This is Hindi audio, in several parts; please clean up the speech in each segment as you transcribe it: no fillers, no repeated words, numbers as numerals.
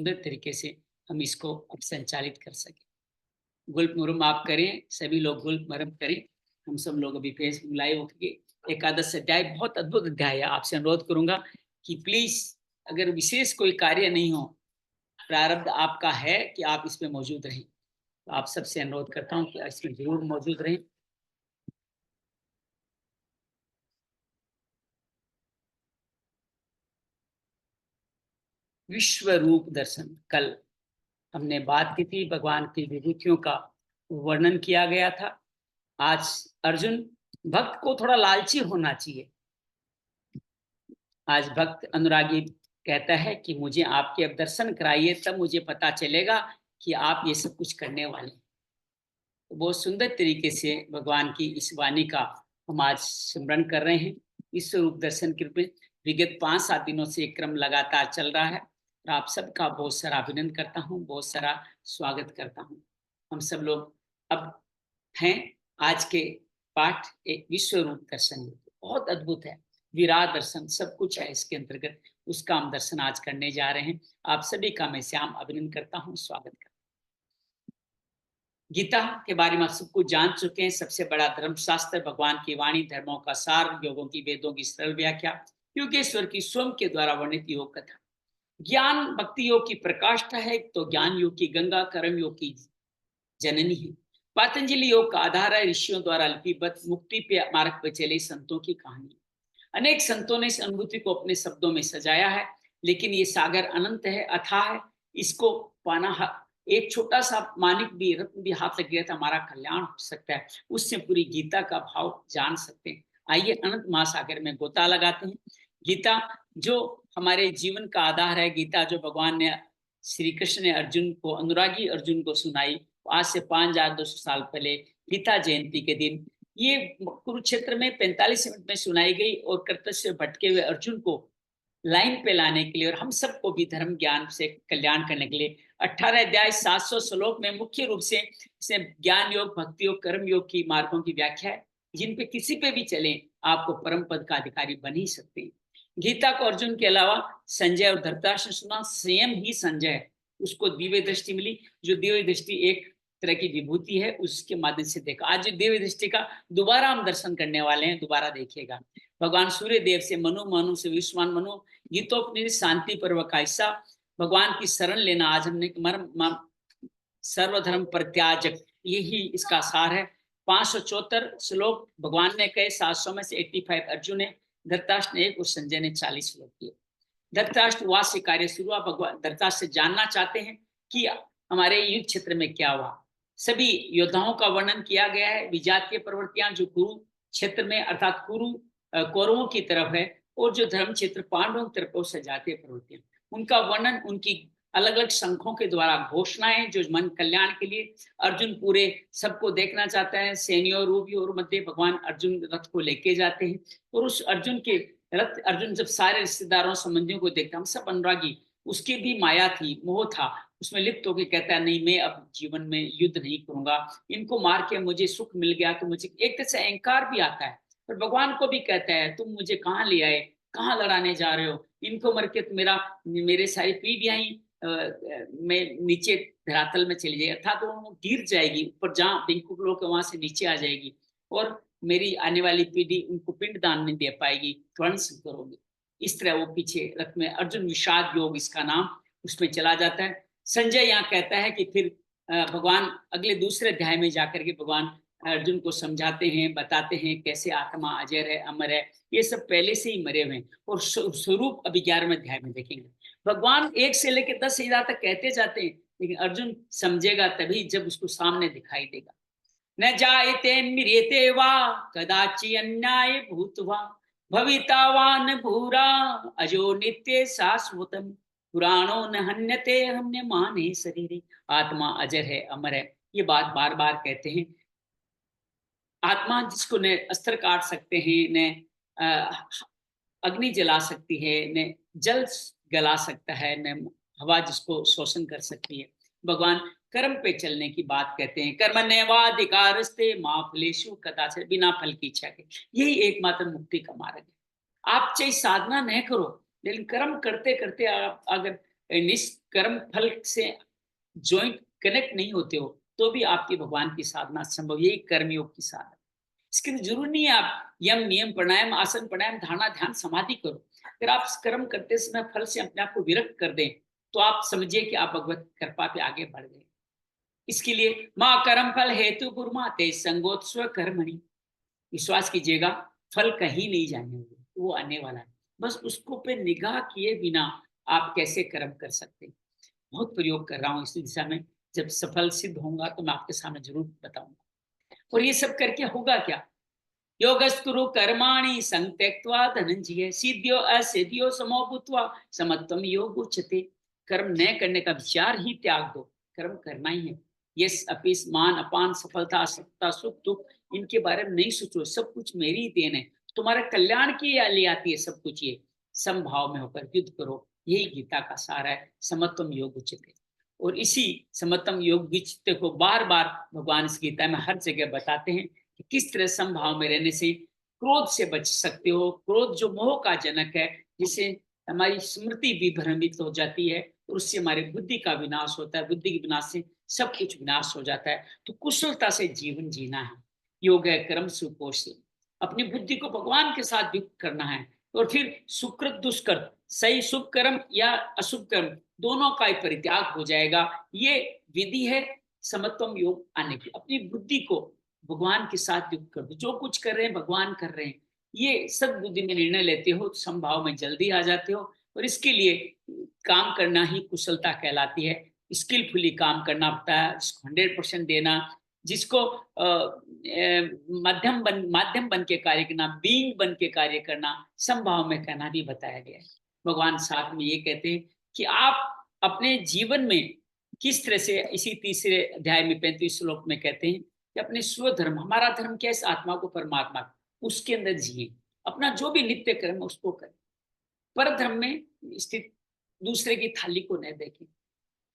सुंदर तरीके से हम इसको अब संचालित कर सकें। गुल्प मुरुम आप करें, सभी लोग गुल्प मरम करें। हम सब लोग अभी फेसबुक लाइव होके एकादश अध्याय बहुत अद्भुत अध्याय है। आपसे अनुरोध करूंगा कि प्लीज अगर विशेष कोई कार्य नहीं हो, प्रारब्ध आपका है कि आप इसमें मौजूद रहें, तो आप सबसे अनुरोध करता हूं कि इसमें जरूर मौजूद रहें। विश्व रूप दर्शन, कल हमने बात की थी, भगवान की विभूतियों का वर्णन किया गया था। आज अर्जुन, भक्त को थोड़ा लालची होना चाहिए। आज भक्त अनुरागी कहता है कि मुझे आपके अब दर्शन कराइए, तब मुझे पता चलेगा कि आप ये सब कुछ करने वाले हैं। तो बहुत सुंदर तरीके से भगवान की इस वाणी का हम आज स्मरण कर रहे हैं। विश्व रूप दर्शन के रूप में विगत 5-7 दिनों से एक क्रम लगातार चल रहा है और आप सबका बहुत सारा अभिनंदन करता हूँ, बहुत सारा स्वागत करता हूँ। हम सब लोग अब हैं आज के पाठ एक विश्व रूप दर्शन, बहुत अद्भुत है। विराट दर्शन सब कुछ है इसके अंतर्गत, उसका हम दर्शन आज करने जा रहे हैं। आप सभी का मैं श्याम अभिनंदन करता हूँ, स्वागत करता हूँ। गीता के बारे में आप सब कुछ जान चुके हैं। सबसे बड़ा धर्मशास्त्र, भगवान की वाणी, धर्मों का सार, योगों की, वेदों की सरल व्याख्या, योगेश्वर की स्वयं के द्वारा वर्णित योग कथा। ज्ञान भक्ति योग की प्रकाष्ठा है, तो ज्ञान योग की गंगा, कर्म योग की जननी है। पतंजलि योग का आधार है, ऋषियों द्वारा लिपिबद्ध मुक्ति पे मार्ग पर चले संतों की कहानी। अनेक संतों ने इस अनुभूति को अपने शब्दों में सजाया है, लेकिन ये सागर अनंत है, अथाह है। इसको पाना एक छोटा सा मानिक भी, रत्न भी हाथ लग गया था, हमारा कल्याण हो सकता है। उससे पूरी गीता का भाव जान सकते हैं। आइए अनंत महासागर में गोता लगाते हैं। गीता जो हमारे जीवन का आधार है, गीता जो भगवान ने, श्री कृष्ण ने अर्जुन को, अनुरागी अर्जुन को सुनाई आज से 5200 साल पहले गीता जयंती के दिन। ये कुरुक्षेत्र में 45 मिनट में सुनाई गई और कर्तव्य से भटके हुए अर्जुन को लाइन पे लाने के लिए और हम सबको भी धर्म ज्ञान से कल्याण करने के लिए 18 अध्याय 700 श्लोक में मुख्य रूप से ज्ञान योग, भक्ति योग, कर्म योग की मार्गों की व्याख्या है, जिन पे किसी पे भी चले आपको परम पद का अधिकारी बन ही सकते हैं। गीता को अर्जुन के अलावा संजय और धृतराष्ट्र ने सुना। स्वयं ही संजय, उसको दिव्य दृष्टि मिली, जो दिव्य दृष्टि एक तरह की विभूति है, उसके माध्यम से देखा। आज दिव्य दृष्टि का दोबारा हम दर्शन करने वाले हैं, दोबारा देखिएगा। भगवान सूर्य देव से मनु, मनु से विश्वान मनु, गीतोपनिषद शांति पर्व का हिस्सा, भगवान की शरण लेना। आज हमने मर्म सर्वधर्म परित्याजक, यही इसका सार है। 574 श्लोक भगवान ने कहे, 700 में से 85 अर्जुन ने, धृतराष्ट्र ने 1 और संजय ने 40 श्लोक किए। धृतराष्ट्र वास से कार्य शुरू हुआ। भगवान धृतराष्ट्र से जानना चाहते हैं कि हमारे युद्ध क्षेत्र में क्या हुआ। सभी योद्धाओं का वर्णन किया गया है। विजातीय प्रवृत्तियां जो कुरु क्षेत्र में अर्थात कुरु कौरवों की तरफ है, और जो धर्म क्षेत्र पांडवों की तरफ सजातीय प्रवृत्तियां, उनका वर्णन, उनकी अलग अलग शंखों के द्वारा घोषणाएं जो मन कल्याण के लिए। अर्जुन पूरे सबको देखना चाहता है, सैनियों रूपी और मध्य भगवान अर्जुन रथ को लेके जाते हैं, और उस अर्जुन के रथ, अर्जुन जब सारे रिश्तेदारों संबंधियों को देखता, हम सब अनुरागी, उसकी भी माया थी, मोह था, उसमें लिप्त होकर कहता है नहीं, मैं अब जीवन में युद्ध नहीं करूंगा, इनको मार के मुझे सुख मिल गया। तो मुझे एक तरह से अहंकार भी आता है, पर भगवान को भी कहता है तुम मुझे कहाँ ले आए, कहाँ लड़ाने जा रहे हो, इनको मर के तो मेरे सारी पीढ़ियां ही मैं नीचे धरातल में चली जाएगी, अर्थात वो गिर जाएगी, ऊपर जहाँ बिल्कुल लोग वहां से नीचे आ जाएगी, और मेरी आने वाली पीढ़ी उनको पिंड दान नहीं दे पाएगी, ध्वंस करोगे। इस तरह वो पीछे रथ में अर्जुन विषाद योग इसका नाम, उसमें चला जाता है। संजय यहाँ कहता है कि फिर भगवान अगले दूसरे अध्याय में जाकर के भगवान अर्जुन को समझाते हैं, बताते हैं कैसे आत्मा अजर है, अमर है, ये सब पहले से ही मरे हुए हैं, और स्वरूप अभी 11वें अध्याय में देखेंगे। भगवान 1 से लेकर 10 हजार तक कहते जाते हैं, लेकिन अर्जुन समझेगा तभी जब उसको सामने दिखाई देगा। न जायते म्रियते वा कदाचि अन्याय भूत्वा, भविता वा न भूरा अजो नित्य शाश्वतम, पुराणो न हन्यते हन्यमाने शरीरे, आत्मा अजर है, अमर है। ये बात बार बार कहते हैं। आत्मा जिसको न अस्त्र काट सकते हैं, न अग्नि जला सकती है, न जल गला सकता है, न हवा जिसको शोषण कर सकती है। भगवान कर्म पे चलने की बात कहते हैं। कर्मण्येवाधिकारस्ते मा फलेषु कदाचन, बिना फल की इच्छा के, यही एकमात्र मुक्ति का मार्ग है। आप चाहे साधना न करो, लेकिन कर्म करते करते आप अगर निष्कर्म फल से ज्वाइंट कनेक्ट नहीं होते हो, तो भी आपकी भगवान की साधना संभव। यही कर्मयोग की साधना। इसके लिए जरूरी नहीं है आप यम नियम प्राणायाम आसन प्राणायाम धारणा ध्यान समाधि करो। अगर आप कर्म करते समय फल से अपने आप को विरक्त कर दें, तो आप समझिए कि आप भगवत कृपा पे आगे बढ़ गए। इसके लिए माँ कर्म फल हेतु गुरुमाते संगोत्सव कर्मणि, विश्वास कीजिएगा फल कहीं नहीं जाने वाले, वो आने वाला है। बस उसको पे निगाह किए बिना आप कैसे कर्म कर सकते हैं। बहुत प्रयोग कर रहा हूँ इस दिशा में। जब सफल सिद्ध होऊंगा तो मैं आपके सामने जरूर बताऊंगा। और ये सब करके होगा क्या? योगस्तुरु कर्माणि संत्यक्त्वा धनंजय सिद्ध्यो असिद्ध्यो समो भूत्वा समत्वम योग उच्यते। कर्म न करने का विचार ही त्याग दो, कर्म करना ही है। यस अपिस मान अपान सफलता असफलता सुख दुख इनके बारे में नहीं सोचो, सब कुछ मेरी ही देन है, तुम्हारे कल्याण के लिए आती है सब कुछ। ये समभाव में होकर युद्ध करो, यही गीता का सार है, समत्वम योग उच्यते। और इसी समत्वम योग उच्यते को बार बार भगवान इस गीता में हर जगह बताते हैं कि किस तरह समभाव में रहने से क्रोध से बच सकते हो। क्रोध जो मोह का जनक है, जिससे हमारी स्मृति भी भ्रमित हो जाती है और उससे हमारी बुद्धि का विनाश होता है। बुद्धि के विनाश से सब कुछ विनाश हो जाता है। तो कुशलता से जीवन जीना है। योग है कर्म सुपोष, अपनी बुद्धि को भगवान के साथ युक्त करना है। और फिर सुकृत दुष्कृत, सही शुभ कर्म या अशुभ कर्म, दोनों का ही परित्याग हो जाएगा। ये विधि है समत्वम योग आने की। अपनी बुद्धि को भगवान के साथ युक्त कर दो, जो कुछ कर रहे हैं भगवान कर रहे हैं, ये सद्बुद्धि में निर्णय लेते हो, समभाव में जल्दी आ जाते हो। और इसके लिए काम करना ही कुशलता कहलाती है। स्किलफुली काम करना पड़ता है, 100% देना, जिसको माध्यम बन के कार्य करना, बीइंग बन के कार्य करना, समभाव में कहना भी बताया गया है। भगवान साथ में ये कहते हैं कि आप अपने जीवन में किस तरह से, इसी तीसरे अध्याय में 35 श्लोक में कहते हैं कि अपने स्वधर्म, हमारा धर्म क्या है, इस आत्मा को परमात्मा उसके अंदर जिए, अपना जो भी नित्य कर्म उसको करें, पर धर्म में स्थित दूसरे की थाली को न देखें।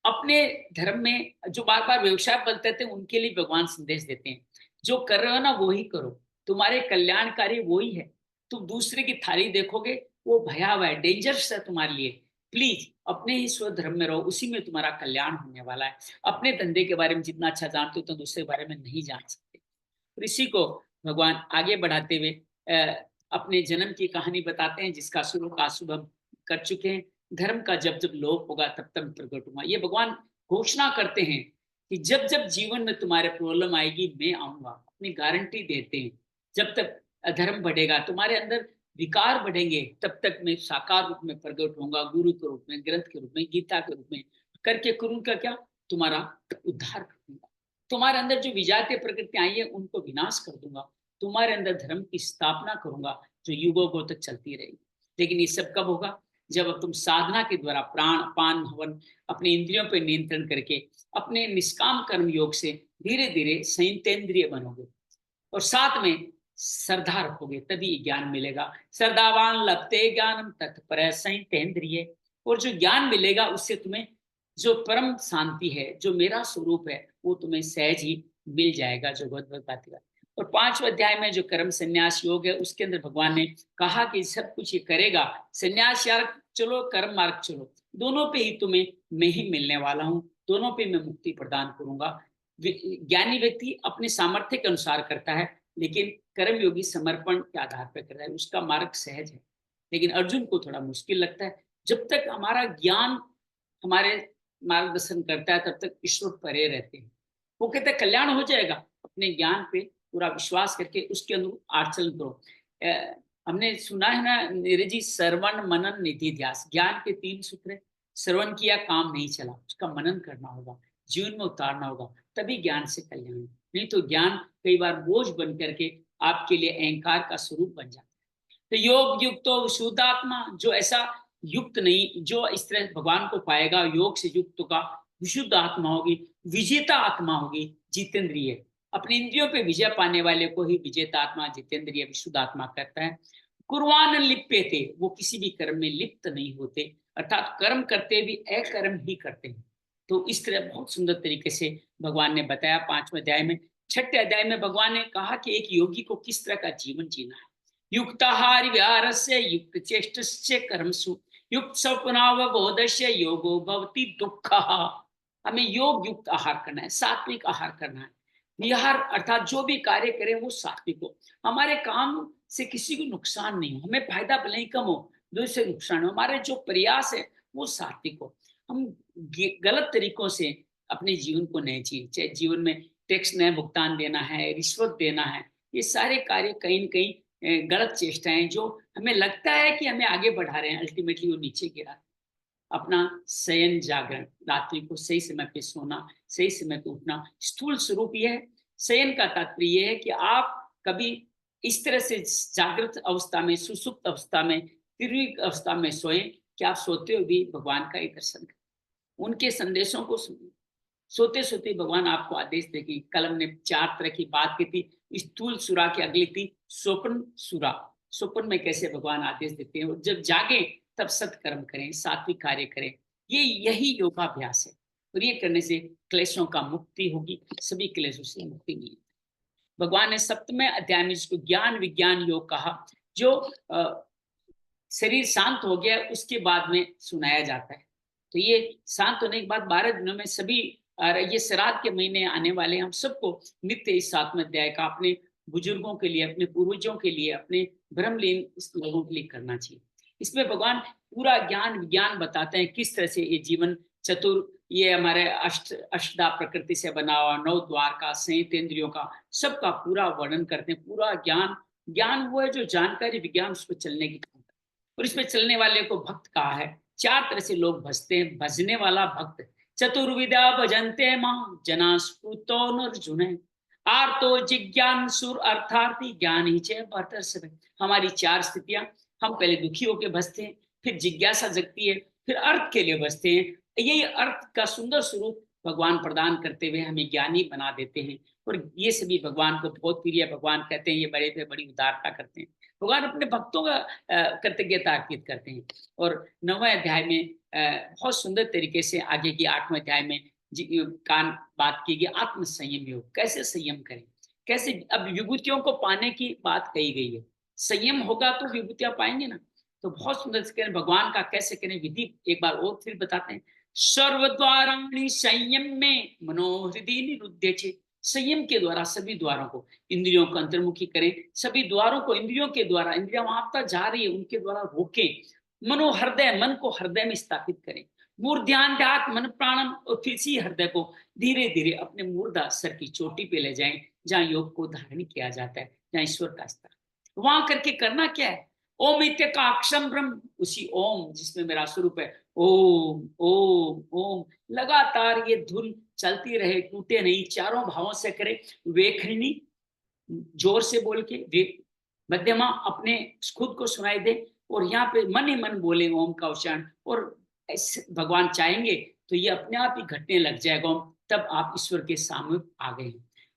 अपने धर्म में जो बार बार व्यवसाय बदलते थे उनके लिए भगवान संदेश देते हैं, जो कर रहे हो ना वो ही करो, तुम्हारे कल्याणकारी वो ही है। तुम दूसरे की थाली देखोगे वो भयावह है, डेंजरस है तुम्हारे लिए। प्लीज अपने ही स्वधर्म में रहो, उसी में तुम्हारा कल्याण होने वाला है। अपने धंधे के बारे में जितना अच्छा जानते हो तो दूसरे के बारे में नहीं जान सकते। और इसी को भगवान आगे बढ़ाते हुए अपने जन्म की कहानी बताते हैं, जिसका शुरू का शुभ हम कर चुके हैं। धर्म का जब जब लोप होगा तब तब प्रकट होगा। ये भगवान घोषणा करते हैं कि जब जब जीवन में तुम्हारे प्रॉब्लम आएगी मैं आऊंगा, अपनी गारंटी देते हैं। जब तक अधर्म बढ़ेगा, तुम्हारे अंदर विकार बढ़ेंगे, तब तक मैं साकार रूप में प्रकट होऊंगा, गुरु के रूप में, ग्रंथ के रूप में, गीता के रूप में करके करूंगा क्या, तुम्हारा उद्धार करूंगा। तुम्हारे अंदर जो विजातीय प्रकृति आई है उनको विनाश कर दूंगा, तुम्हारे अंदर धर्म की स्थापना करूंगा जो युगों तक चलती रहेगी। लेकिन ये सब कब होगा? जब तुम साधना के द्वारा प्राण पान हवन अपने इंद्रियों पर नियंत्रण करके अपने निष्काम कर्म योग से धीरे धीरे संयंत्रेंद्रिय बनोगे और साथ में श्रद्धा रखोगे, तभी ज्ञान मिलेगा। श्रद्धावान लभते ज्ञानम तत्पर संयंत्रेंद्रिय। और जो ज्ञान मिलेगा उससे तुम्हें जो परम शांति है, जो मेरा स्वरूप है, वो तुम्हें सहज ही मिल जाएगा, जो भगवत बात। और 5वें अध्याय में जो कर्म संन्यास योग है उसके अंदर भगवान ने कहा कि सब कुछ ये करेगा, संन्यास यार चलो कर्म मार्ग चलो, दोनों पे ही तुम्हें मैं ही मिलने वाला हूँ, दोनों पे मैं मुक्ति प्रदान करूंगा। ज्ञानी व्यक्ति अपने सामर्थ्य के अनुसार करता है, लेकिन कर्म योगी समर्पण के आधार पर करता है, उसका मार्ग सहज है। लेकिन अर्जुन को थोड़ा मुश्किल लगता है। जब तक हमारा ज्ञान हमारे मार्गदर्शन करता है तब तक ईश्वर परे रहते हैं। वो कहते हैं कल्याण हो जाएगा, अपने ज्ञान पे पूरा विश्वास करके उसके अनुरूप आचरण करो। हमने सुना है ना नीरज जी, श्रवण मनन निधि ध्यास, ज्ञान के 3 सूत्र है। श्रवण किया काम नहीं चला, उसका मनन करना होगा, जीवन में उतारना होगा, तभी ज्ञान से कल्याण। नहीं तो ज्ञान कई बार बोझ बन करके आपके लिए अहंकार का स्वरूप बन जाता है। तो योग युक्तो शुद्धात्मा, जो ऐसा युक्त नहीं, जो इस तरह भगवान को पाएगा योग से युक्त का, विशुद्ध आत्मा होगी, विजेता आत्मा होगी, जितेंद्रिय। अपने इंद्रियों पे विजय पाने वाले को ही विजेता आत्मा, जितेंद्रिय, विशुद्ध आत्मा कहता है। कुर्वान लिप्य थे, वो किसी भी कर्म में लिप्त नहीं होते, अर्थात कर्म करते भी अकर्म ही करते हैं। तो इस तरह बहुत सुंदर तरीके से भगवान ने बताया 5वें अध्याय में। 6ठे अध्याय में भगवान ने कहा कि एक योगी को किस तरह का जीवन जीना है। युक्ताहार विहारस्य युक्त चेष्टस्य कर्मसु युक्त स्वप्नावबोधस्य योगो भवति दुःखः। हमें योग युक्त आहार करना है, सात्विक आहार करना है। विहार अर्थात जो भी कार्य करें वो सात्विक हो, हमारे काम से किसी को नुकसान नहीं हो, हमें फायदा भले ही कम हो, दूसरे नुकसान हो, हमारे जो प्रयास है वो सात्विक हो। हम गलत तरीकों से अपने जीवन को नहीं जिए, चाहे जीवन में टैक्स न भुगतान देना है, रिश्वत देना है, ये सारे कार्य कहीं न कहीं गलत चेष्टाएं जो हमें लगता है कि हमें आगे बढ़ा रहे हैं, अल्टीमेटली वो नीचे गिरा। अपना शयन जागरण, रात्रि को सही समय पे सोना, सही समय पे उठना, स्थूल स्वरूप यह है। शयन का तात्पर्य यह है कि आप कभी इस तरह से जागृत अवस्था में, सुसुप्त अवस्था में, तीव्र अवस्था में सोए कि आप सोते हुए भी भगवान का ही दर्शन करें, उनके संदेशों को सुनिए। सोते सोते भगवान आपको आदेश देगी। कल हमने 4 तरह की बात की थी। स्थूल सुरा की अगली थी स्वप्न सुरा। स्वप्न में कैसे भगवान आदेश देते हैं, और जब जागे तब सत्कर्म करें, सात्विक कार्य करें। यही योगाभ्यास है, और ये करने से क्लेशों का मुक्ति होगी, सभी क्लेशों से मुक्ति मिलेगी। भगवान ने 7वें अध्याय में जिसको ज्ञान विज्ञान योग कहा, जो शरीर शांत हो गया उसके बाद में सुनाया जाता है। तो ये शांत होने के बाद 12 दिनों में सभी, ये श्राद्ध के महीने आने वाले, हम सबको नित्य इस 7वें अध्याय का अपने बुजुर्गों के लिए, अपने पूर्वजों के लिए, अपने ब्रह्मलीन लोगों के लिए करना चाहिए। इसमें भगवान पूरा ज्ञान विज्ञान बताते हैं, किस तरह से ये जीवन चतुर, ये हमारे अष्टधा प्रकृति से बना हुआ, 9 द्वार का, संयतेंद्रियों का, सबका पूरा वर्णन करते हैं। पूरा ज्ञान वो है जो जानकारी, विज्ञान उसको चलने की, और इसमें चलने वाले को भक्त कहा है। 4 तरह से लोग भजते हैं। भजने वाला भक्त, चतुर्विधा भजन्ते मां जना स्फूर्तो नर्जुन, आर्तो जिज्ञासुर अर्थार्थी ज्ञानी च भरतर्षभ। हमारी 4 स्थितियां, हम पहले दुखी होकर भजते हैं, फिर जिज्ञासा जगती है, फिर अर्थ के लिए भजते हैं। यही अर्थ का सुंदर स्वरूप भगवान प्रदान करते हुए हमें ज्ञानी बना देते हैं, और ये सभी भगवान को बहुत प्रिय। भगवान कहते हैं ये बड़े पे बड़ी उदारता करते हैं। भगवान अपने भक्तों का कृतज्ञता अर्पित करते हैं। और 9वें अध्याय में बहुत सुंदर तरीके से आगे की 8वें अध्याय में कान बात की गई, आत्म संयम योग, कैसे संयम करें, कैसे। अब विभूतियों को पाने की बात कही गई है, संयम होगा तो विभूतियां पाएंगे ना। तो बहुत सुंदर से भगवान का कैसे करें विधि एक बार और फिर बताते हैं। सर्वद्वाराणि संयम में मनोहृदय निरुद्ध छे। संयम के द्वारा सभी द्वारों को, इंद्रियों को अंतर्मुखी करें, सभी द्वारों को इंद्रियों के द्वारा, इंद्रियां वहां तक जा रही है उनके द्वारा रोकें। मनोहृदय, मन को हृदय में स्थापित करें। मूर्ध्यान ध्यात मन प्राणम, और फिर इसी हृदय को धीरे धीरे अपने मूर्धा सर की चोटी पे ले जाएं, जहां योग को धारण किया जाता है, जहां ईश्वर का स्तर। वहां करके करना क्या है, ओम इत्य का अक्षम ब्रह्म, उसी ओम जिसमें मेरा स्वरूप है, ओम ओम ओम, लगातार ये धुन चलती रहे, टूटे नहीं, चारों भावों से करे। वेखनी जोर से बोल के, मध्यमा अपने खुद को सुनाई दे, और यहाँ पे मन ही मन बोले ओम का उच्चारण। और भगवान चाहेंगे तो ये अपने आप ही घटने लग जाएगा ओम, तब आप ईश्वर के सामने आ गए।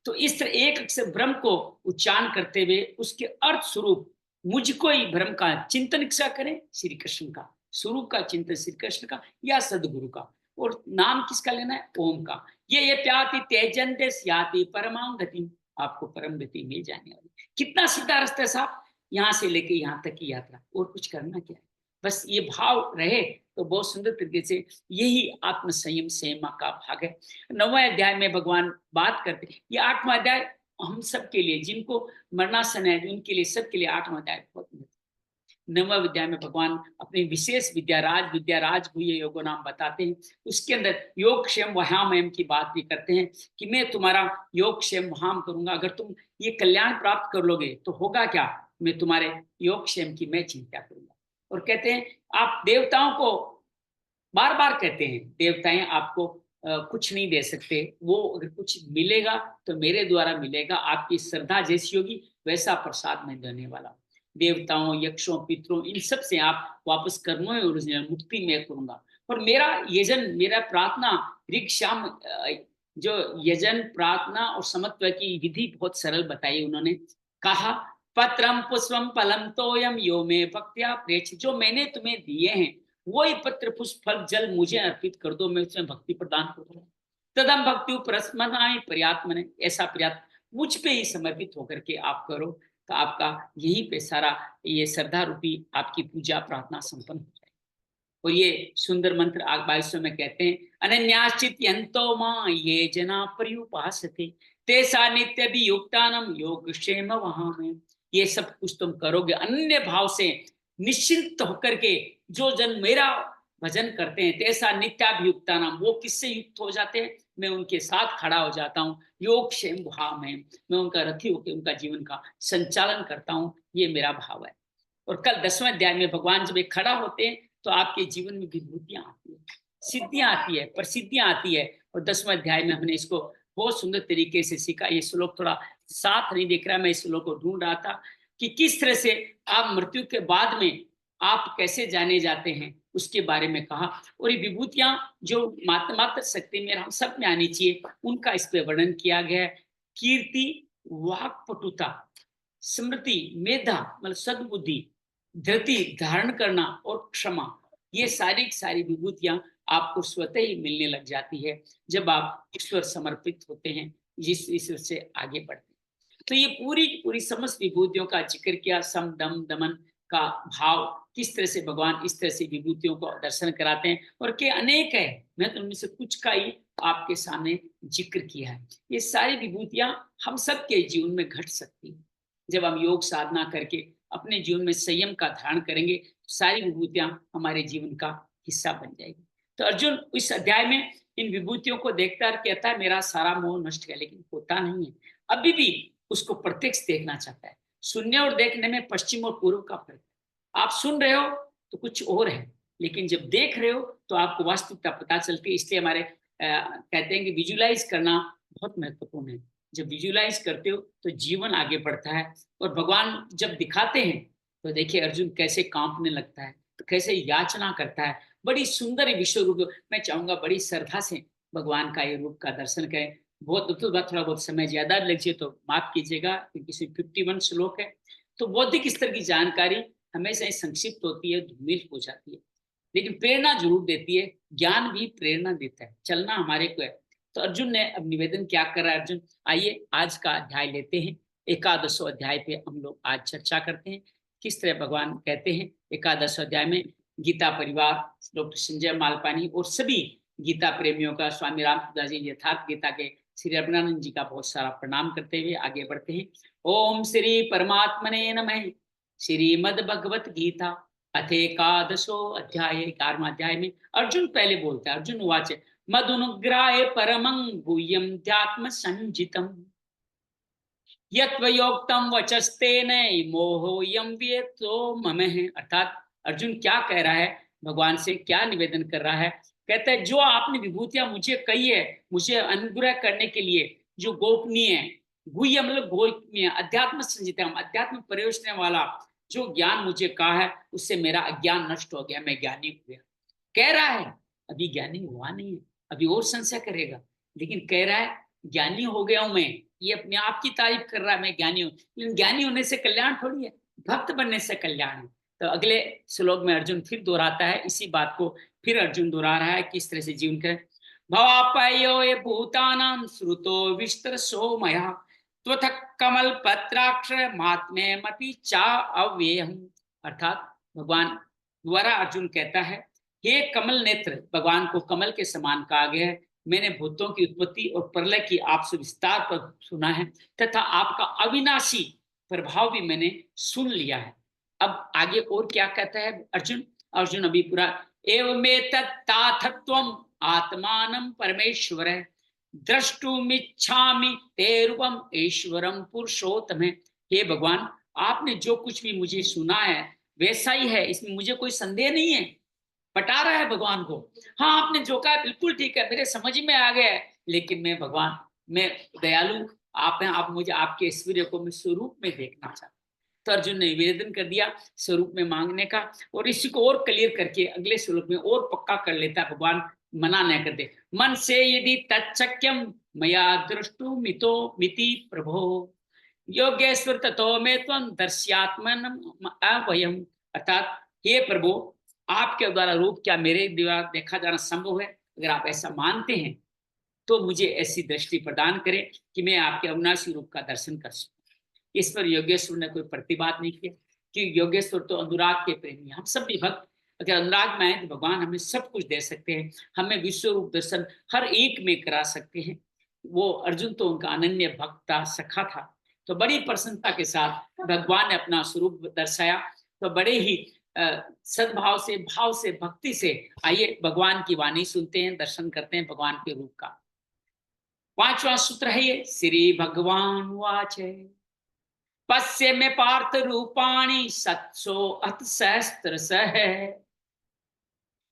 तो इस तरह एक अक्षर ब्रह्म को उच्चारण करते हुए उसके अर्थ स्वरूप मुझको ही ब्रह्म का चिंतन इच्छा करें, श्री कृष्ण का स्वरूप का चिंतन, श्री कृष्ण का या सदगुरु का। और नाम किसका लेना है, ओम का। ये प्याति तेजंते स्याति परमां गति, आपको परम गति मिल जाने वाली। कितना सीधा रास्ता है साहब, यहाँ से लेके यहाँ तक की यात्रा, और कुछ करना क्या है, बस ये भाव रहे तो बहुत सुंदर तरीके से। यही आत्म संयम सेमा का भाग है। 9वें अध्याय में भगवान बात करते हैं, ये 8वां अध्याय हम सब के लिए, जिनको मरणासन है उनके लिए, सबके लिए 8वां अध्याय बहुत। 9वें अध्याय में भगवान अपनी विशेष विद्या राज गुह्य योगो नाम बताते हैं। उसके अंदर योग क्षेम वहाम की बात भी करते हैं कि मैं तुम्हारा योग क्षेम वहाम करूंगा। अगर तुम ये कल्याण प्राप्त कर लोगे तो होगा क्या, मैं तुम्हारे योग क्षेम की मैं चिंता करूंगा। और कहते हैं आप देवताओं को बार बार कहते हैं, देवताएं आपको कुछ नहीं दे सकते, वो अगर कुछ मिलेगा तो मेरे द्वारा मिलेगा, आपकी श्रद्धा जैसी होगी वैसा प्रसाद मैं देने वाला। देवताओं, यक्षों, पितरों, इन सब से आप वापस कर्मों में ओरिजिनल मुक्ति मैं करूंगा। और मेरा यजन, मेरा प्रार्थना, ऋग श्याम, जो यजन प्रार्थना और समत्व की विधि बहुत सरल बताई उन्होंने। कहा पत्रम पुष्पम फलम तोयम यो में भक्त्या प्रेक्ष, जो मैंने तुम्हें दिए हैं वही पत्र पुष्प फल जल मुझे अर्पित कर दो, मैं उसमें भक्ति प्रदान करूंगा। तदम भक्ति प्रस्मनाय पर्यात्मने, ऐसा पर्याप्त मुझ पे ही समर्पित होकर के आप करो, तो आपका यही पे सारा ये श्रद्धा रूपी आपकी पूजा प्रार्थना संपन्न हो जाए। और ये सुंदर मंत्र 2200 में कहते हैं, अनन्याश्चित यंतो मां ये जना पर्युपासते तेसा नित्य वियुक्तानम योगक्षेम वहां में। ये सब कुछ तुम करोगे अनन्य भाव से, निश्चिंत होकर के, जो जन मेरा भजन करते हैं, तेसा नित्याभियुक्तानम, वो किससे युक्त हो जाते हैं, मैं उनके साथ खड़ा हो जाता हूँ, योग क्षेम भाव में, मैं उनका रथी होकर उनका जीवन का संचालन करता हूँ, ये मेरा भाव है। और कल 10वें अध्याय में भगवान जब एक खड़ा होते हैं तो आपके जीवन में विभूतियां आती है, सिद्धियां आती है, प्रसिद्धियां आती है। और 10वें अध्याय में हमने इसको बहुत सुंदर तरीके से सीखा। ये श्लोक थोड़ा साथ नहीं दिख रहा, मैं इस श्लोक को ढूंढ रहा था कि किस तरह से आप मृत्यु के बाद में आप कैसे जाने जाते हैं, उसके बारे में कहा। और ये विभूतियां जो मात्र शक्ति में हम सब में आनी चाहिए, उनका इस पे वर्णन किया गया है। कीर्ति, वाक्पटुता, स्मृति, मेधा मतलब सद्बुद्धि, धृति धारण करना और क्षमा, ये सारी विभूतियां आपको स्वतः ही मिलने लग जाती है जब आप ईश्वर समर्पित होते हैं, जिस ईश्वर से आगे बढ़ते हैं। तो ये पूरी पूरी समस्त विभूतियों का जिक्र किया, सम दम दमन का भाव, किस तरह से भगवान इस तरह से विभूतियों को दर्शन कराते हैं, और के अनेक है, मैं तो उनमें से कुछ का ही आपके सामने जिक्र किया है। ये सारी विभूतियां हम सबके जीवन में घट सकती है जब हम योग साधना करके अपने जीवन में संयम का धारण करेंगे, तो सारी विभूतियां हमारे जीवन का हिस्सा बन जाएगी। तो अर्जुन इस अध्याय में इन विभूतियों को देखता है, कहता है मेरा सारा मोह नष्ट किया, लेकिन होता नहीं है, अभी भी उसको प्रत्यक्ष देखना चाहता है। सुनने और देखने में पश्चिम और पूर्व का फर्क है। आप सुन रहे हो तो कुछ और है, लेकिन जब देख रहे हो तो आपको वास्तविकता पता चलती है। इसलिए हमारे कहते हैं कि विजुलाइज करना बहुत महत्वपूर्ण है। जब विजुलाइज करते हो तो जीवन आगे बढ़ता है। और भगवान जब दिखाते हैं तो देखिए अर्जुन कैसे कांपने लगता है, तो कैसे याचना करता है। बड़ी सुंदर विश्व रूप, मैं चाहूंगा बड़ी श्रद्धा से भगवान का ये रूप का दर्शन करें। बहुत थोड़ा बहुत समय ज्यादा लग जाए तो माफ कीजिएगा, क्योंकि 51 श्लोक है, तो बौद्धिक स्तर की जानकारी हमेशा ही संक्षिप्त होती है, धूमिल हो जाती है, लेकिन प्रेरणा जरूर देती है। ज्ञान भी प्रेरणा देता है, चलना हमारे को है। तो अर्जुन ने अब निवेदन क्या कर रहा है, अर्जुन आइए आज का अध्याय लेते हैं। 11वें अध्याय पे हम लोग आज चर्चा करते हैं, किस तरह भगवान कहते हैं। 11वें अध्याय में गीता परिवार, डॉक्टर संजय मालपानी और सभी गीता प्रेमियों का, स्वामी रामदास जी यथार्थ गीता के श्री रघुनानंद जी का बहुत सारा प्रणाम करते हुए आगे बढ़ते हैं। ओम श्री परमात्मने नमः। श्रीमद भगवत गीता अथेकादशो अध्याय, 11वें अध्याय में अर्जुन पहले बोलता है, अर्जुन वाच मदुनुग्राहे परमं गुह्यम ध्यात्म संजितम यत्वयोक्तम वचस्तेन मोहोयम व्यतो मम है। अर्थात अर्जुन क्या कह रहा है, भगवान से क्या निवेदन कर रहा है। कहता है जो आपने विभूतियां मुझे कही है, मुझे अनुग्रह करने के लिए, जो गोपनीय है, गुह्य मतलब गोपनीय, अध्यात्म संजितम अध्यात्म प्रयोजन वाला जो ज्ञान मुझे कहा है, उससे मेरा अज्ञान नष्ट हो गया, मैं ज्ञानी हो गया। कह रहा है अभी ज्ञानी हुआ नहीं है, अभी और संशय करेगा, लेकिन कह रहा है ज्ञानी हो गया हूं मैं। ये अपने आप की तारीफ कर रहा है, मैं ज्ञानी हूं, लेकिन ज्ञानी होने से कल्याण थोड़ी है, भक्त बनने से कल्याण है। तो अगले श्लोक में अर्जुन फिर दोहराता है इसी बात को, फिर अर्जुन दोहरा रहा है किस तरह से जीवन करे। भवापयो ये भूतानां श्रुतो विस्तरसो मया त्वथ कमल पत्राक्ष महात्म्य मति चा अव्ययम्। अर्थात भगवान द्वारा अर्जुन कहता है, हे कमल नेत्र, भगवान को कमल के समान कहा गया है। मैंने भूतों की उत्पत्ति और प्रलय की आपसे विस्तार पर सुना है, तथा आपका अविनाशी प्रभाव भी मैंने सुन लिया है। अब आगे और क्या कहता है अर्जुन, अर्जुन अभी पूरा एवमेतत्ताथत्वम् आत्मानं परमेश्वर द्रष्टुमिच्छामि ते रूपम ईश्वरम पुरुषोत्तम। हे भगवान, आपने जो कुछ भी मुझे सुना है वैसा ही है, इसमें मुझे कोई संदेह नहीं है। पटा रहा है भगवान को, हाँ आपने जो कहा बिल्कुल ठीक है, मेरे समझ में आ गया है, लेकिन मैं भगवान, मैं दयालु, आप मुझे आपके ऐश्वर्य को मैं स्वरूप में देखना चाहता। तो अर्जुन ने निवेदन कर दिया स्वरूप में मांगने का, और इसी को और क्लियर करके अगले श्लोक में और पक्का कर लेता है, भगवान मना न कर दे। मन से यदि तच्चक्यम मया दृष्टु मितो मिति प्रभो योगेश्वर ततो में त्वं दर्श्यात्मन अवयम। अर्थात हे प्रभु, आपके द्वारा रूप क्या मेरे द्वारा देखा जाना संभव है? अगर आप ऐसा मानते हैं तो मुझे ऐसी दृष्टि प्रदान करें कि मैं आपके अविनाशी रूप का दर्शन कर सकूं। इस पर योगेश्वर ने कोई प्रतिबाद नहीं किया, कि योगेश्वर तो अनुराग के प्रेमी, हम सब भी भक्त अगर अनुराग में आए तो भगवान हमें सब कुछ दे सकते हैं, हमें विश्व रूप दर्शन हर एक में करा सकते हैं। वो अर्जुन तो उनका अनन्य भक्त था, सखा था, तो बड़ी प्रसन्नता के साथ भगवान ने अपना स्वरूप दर्शाया। तो बड़े ही सद्भाव से, भाव से, भक्ति से आइए भगवान की वाणी सुनते हैं, दर्शन करते हैं भगवान के रूप का। पांचवा सूत्र है ये, श्री भगवान वाच, पश्य में पार्थ रूपाणी सत्सो अथ सहस्त्र सह,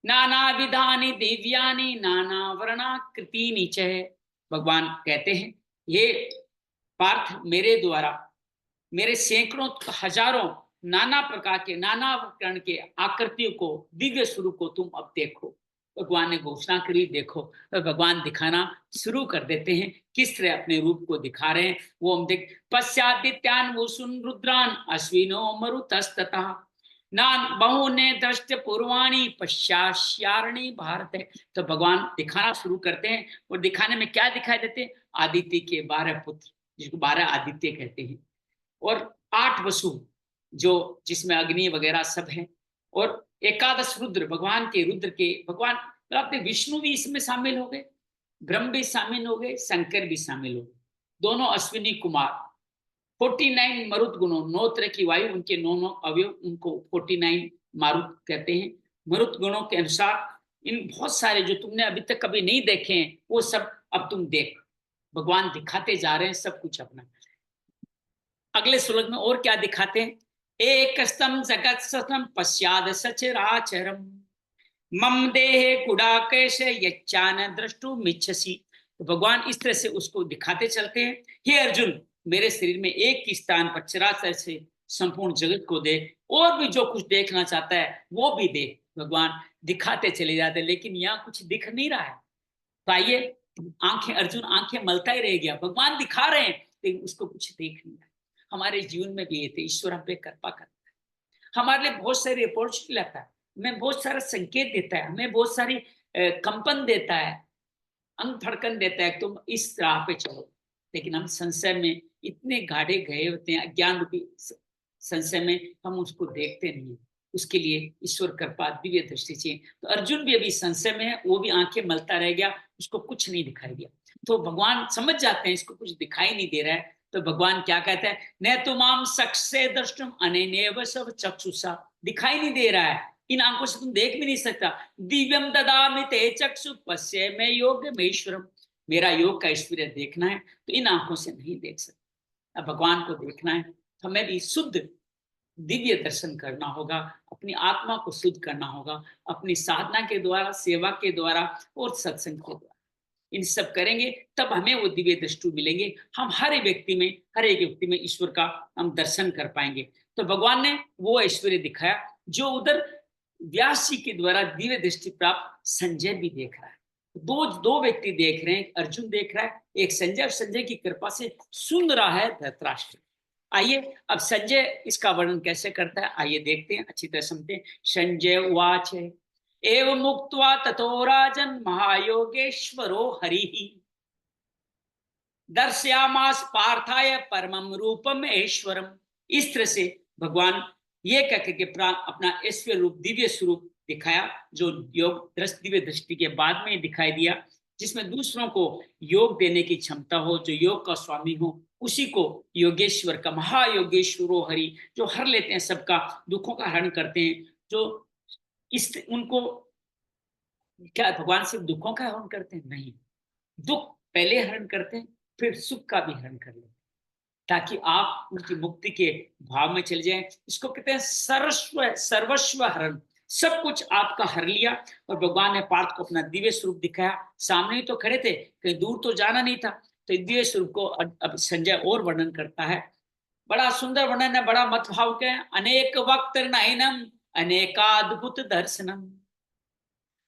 नाना विधानी दिव्यानि नाना वर्णाकृतीनि च। भगवान कहते हैं, ये पार्थ मेरे द्वारा मेरे सैकड़ों हजारों नाना प्रकार के, नाना वर्ण के आकृतियों को, दिव्य स्वरूप को तुम अब देखो। भगवान ने घोषणा करी, देखो। तो भगवान दिखाना शुरू कर देते हैं, किस तरह अपने रूप को दिखा रहे हैं वो हम देख। पश्चादित्यान वसुन रुद्रान अश्विनो मरुतस्तथा, नान बहुने दृष्ट पूर्वाणी पश्चाश्यारणी भारत है। तो भगवान दिखाना शुरू करते हैं, और दिखाने में क्या दिखाई देते हैं? आदित्य के 12 पुत्र, जिसको 12 आदित्य कहते हैं, और 8 वसु, जो जिसमें अग्नि वगैरह सब है, और 11 रुद्र, भगवान के रुद्र के, भगवान अपने विष्णु भी इसमें शामिल हो गए, ब्रह्म भी शामिल हो गए, शंकर भी शामिल हो गए, दोनों अश्विनी कुमार। 49 मरुत गुणों, 9 तरह की वायु, उनके 9 अवयव, उनको 49 मारुत कहते हैं। मरुत गुणों के अनुसार इन बहुत सारे जो तुमने अभी तक कभी नहीं देखे हैं, वो सब अब तुम देख। भगवान दिखाते जा रहे हैं सब कुछ अपना। अगले श्लोक में और क्या दिखाते हैं? एक स्तम जगत सतम पश्चाद सचराचरम, मम देहे गुडाकेश यच्चान द्रष्टु मिच्छसी। तो भगवान इस तरह से उसको दिखाते चलते हैं, हे अर्जुन, मेरे शरीर में एक ही स्थान पर चराचर से संपूर्ण जगत को देख, और भी जो कुछ देखना चाहता है वो भी देख। भगवान दिखाते चले जाते, लेकिन यहाँ कुछ दिख नहीं रहा है। तो आइए, आंखें, अर्जुन आंखें मलता ही रह गया, भगवान दिखा रहे हैं लेकिन उसको कुछ देख नहीं रहा। हमारे जीवन में भी ये थे, ईश्वर हम पे कृपा करता है, हमारे लिए बहुत सारी अपॉर्चुनिटी लाता है, हमें बहुत सारा संकेत देता है, हमें बहुत सारी कंपन देता है, अंग धड़कन देता है, तुम इस राह पे चलो। लेकिन हम संशय में इतने गाढ़े गए होते हैं, अज्ञान रूपी संशय में, हम उसको देखते नहीं। उसके लिए ईश्वर कृपा, दिव्य दृष्टि चाहिए। तो अर्जुन भी अभी संशय में है, वो भी आंखें मलता रह गया, उसको कुछ नहीं दिखाई दिया। तो भगवान समझ जाते हैं इसको कुछ दिखाई नहीं दे रहा है, तो भगवान क्या कहते हैं? न तुमाम सक्षे दृष्टुम अनेनेव सब चक्षुषा, दिखाई नहीं दे रहा है, इन आंखों से तुम देख भी नहीं सकता। दिव्यम ददामि ते चक्षु पश्य में योग मेश्वरम, मेरा योग का ऐश्वर्य देखना है तो इन आंखों से नहीं देख सकता। अब भगवान को देखना है तो हमें भी शुद्ध दिव्य दर्शन करना होगा, अपनी आत्मा को शुद्ध करना होगा, अपनी साधना के द्वारा, सेवा के द्वारा और सत्संग के द्वारा। इन सब करेंगे तब हमें वो दिव्य दृष्टि मिलेंगे, हम हर एक व्यक्ति में ईश्वर का हम दर्शन कर पाएंगे। तो भगवान ने वो ऐश्वर्य दिखाया जो उधर व्यास जी के द्वारा दिव्य दृष्टि प्राप्त संजय भी देख रहा है। दो दो व्यक्ति देख रहे हैं, अर्जुन देख रहा है, एक संजय, और संजय की कृपा से सुन रहा है धृतराष्ट्र। आइए अब संजय इसका वर्णन कैसे करता है, आइए देखते हैं, अच्छी तरह समझते हैं। संजय उवाच एवं मुक्त्वा ततो राजन महायोगेश्वरो हरिः दर्शयामास पार्थाय परमं रूपम ऐश्वरम। इस तरह से भगवान ये कह करके अपना ऐश्वर्य रूप, दिव्य स्वरूप दिखाया, जो योग दृष्टि, दिव्य दृष्टि के बाद में दिखाई दिया, जिसमें दूसरों को योग देने की क्षमता हो, जो योग का स्वामी हो, उसी को योगेश्वर का, महायोगेश्वरो हरि, जो हर लेते हैं सबका, दुखों का हरण करते हैं, जो इस उनको क्या भगवान सिर्फ दुखों का हरण करते हैं? नहीं, दुख पहले हरण करते हैं, फिर सुख का भी हरण कर लेते हैं, ताकि आप उनकी मुक्ति के भाव में चले जाएं। इसको कहते हैं सर्वस्व हरण, सब कुछ आपका हर लिया। और भगवान ने पार्थ को अपना दिव्य स्वरूप दिखाया, सामने ही तो खड़े थे, कहीं दूर तो जाना नहीं था। तो दिव्य स्वरूप को अब संजय और वर्णन करता है, बड़ा सुंदर वर्णन है, बड़ा मत भाव के। अनेक वक्त नयनम अनेकाद्भुत दर्शनम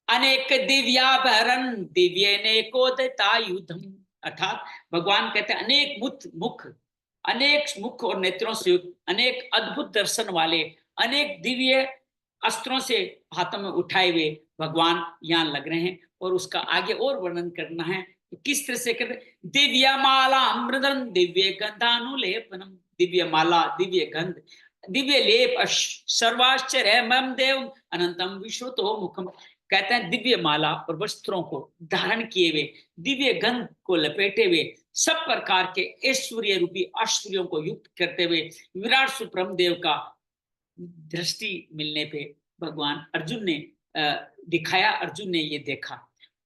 अनेक दिव्याभरण दिव्य नेकोदतायुधम। अर्थात भगवान कहते हैं अनेक मुख और नेत्रों से युक्त, अनेक अद्भुत दर्शन वाले, अनेक दिव्य अस्त्रों से हाथों में उठाए हुए भगवान यहाँ लग रहे हैं। और उसका आगे और वर्णन करना है तो किस तरह से करते? दिव्य माला अमृतम दिव्य गंधानुलेपनम, दिव्य माला, दिव्य गंध, दिव्य लेप सर्वाश्चर्य मम देव अनंतम विश्वतो मुखम। कहते हैं दिव्य माला और वस्त्रों को धारण किए हुए, दिव्य गंध को लपेटे हुए, सब प्रकार के ऐश्वर्य रूपी आश्चर्यों को युक्त करते हुए विराट सुप्रम देव का दृष्टि मिलने पे भगवान अर्जुन ने दिखाया। अर्जुन ने ये देखा।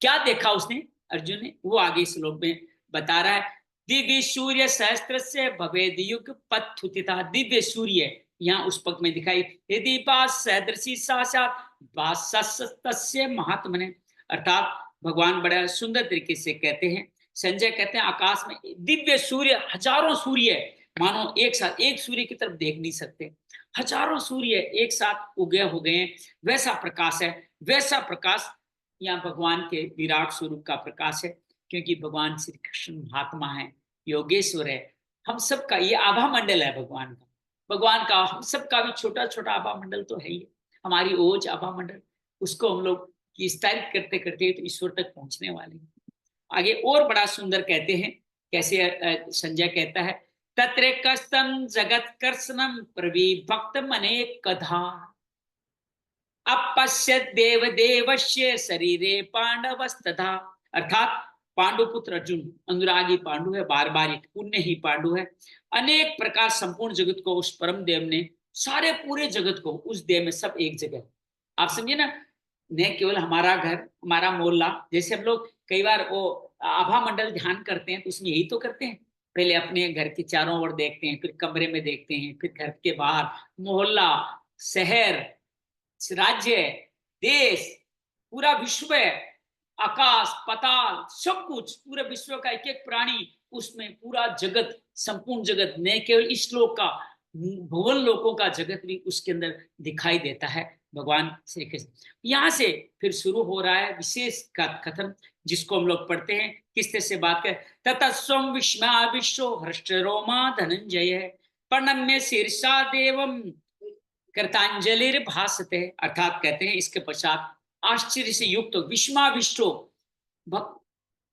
क्या देखा उसने अर्जुन ने, वो आगे श्लोक में बता रहा है। दिव्य सूर्य सहस्त्र से भवेद युग पत्थुतिता। दिव्य सूर्य यहाँ उस पग में दिखाई, यदि सदृशी साक्षात तस्य महात्मने। अर्थात भगवान बड़ा सुंदर तरीके से कहते हैं। संजय कहते हैं आकाश में दिव्य सूर्य, हजारों सूर्य मानो एक साथ, एक सूर्य की तरफ देख नहीं सकते, हजारों सूर्य एक साथ उगे हो गए हैं, वैसा प्रकाश है। वैसा प्रकाश यहाँ भगवान के विराट स्वरूप का प्रकाश है, क्योंकि भगवान श्री कृष्ण महात्मा है, योगेश्वर है। हम सबका ये आभा मंडल है भगवान का, भगवान का हम सबका भी छोटा छोटा आभा मंडल तो है ही। हमारी ओज आभा मंडल, उसको हम लोग विस्तारित करते करते तो ईश्वर तक पहुंचने वाले हैं। आगे और बड़ा सुंदर कहते हैं, कैसे संजय कहता है, तत्र कस्तम जगत कर्षणम प्रविभक्त मने कधा अपश्यत देव देवस्य शरीरे पांडवस्तथा। अर्थात पांडुपुत्र अर्जुन अनुरागी पांडु है, बार बार पुण्य ही पांडु है। अनेक प्रकार संपूर्ण जगत को उस परम देव ने, सारे पूरे जगत को उस देव में, सब एक जगह। आप समझिए ना, न केवल हमारा घर, हमारा मोहल्ला, जैसे हम लोग कई बार वो आभा मंडल ध्यान करते हैं तो उसमें यही तो करते हैं, पहले अपने घर के चारों ओर देखते हैं, फिर कमरे में देखते हैं, फिर घर के बाहर, मोहल्ला, शहर, राज्य, देश, पूरा विश्व, आकाश पाताल, सब कुछ, पूरे विश्व का एक एक प्राणी, उसमें पूरा जगत, संपूर्ण जगत, न केवल इस लोक का, भुवन लोकों का जगत भी उसके अंदर दिखाई देता है भगवान श्री कृष्ण। यहाँ से फिर शुरू हो रहा है विशेष का कथन, जिसको हम लोग पढ़ते हैं, किस तरह से बात कर। तथा स्वम विस्मया विश्व हृष्ट रोमा धनंजय प्रणम्य शीर्षा देवम कृतांजलि भासते। अर्थात कहते हैं इसके पश्चात आश्चर्य से युक्त विस्मा विष्टो,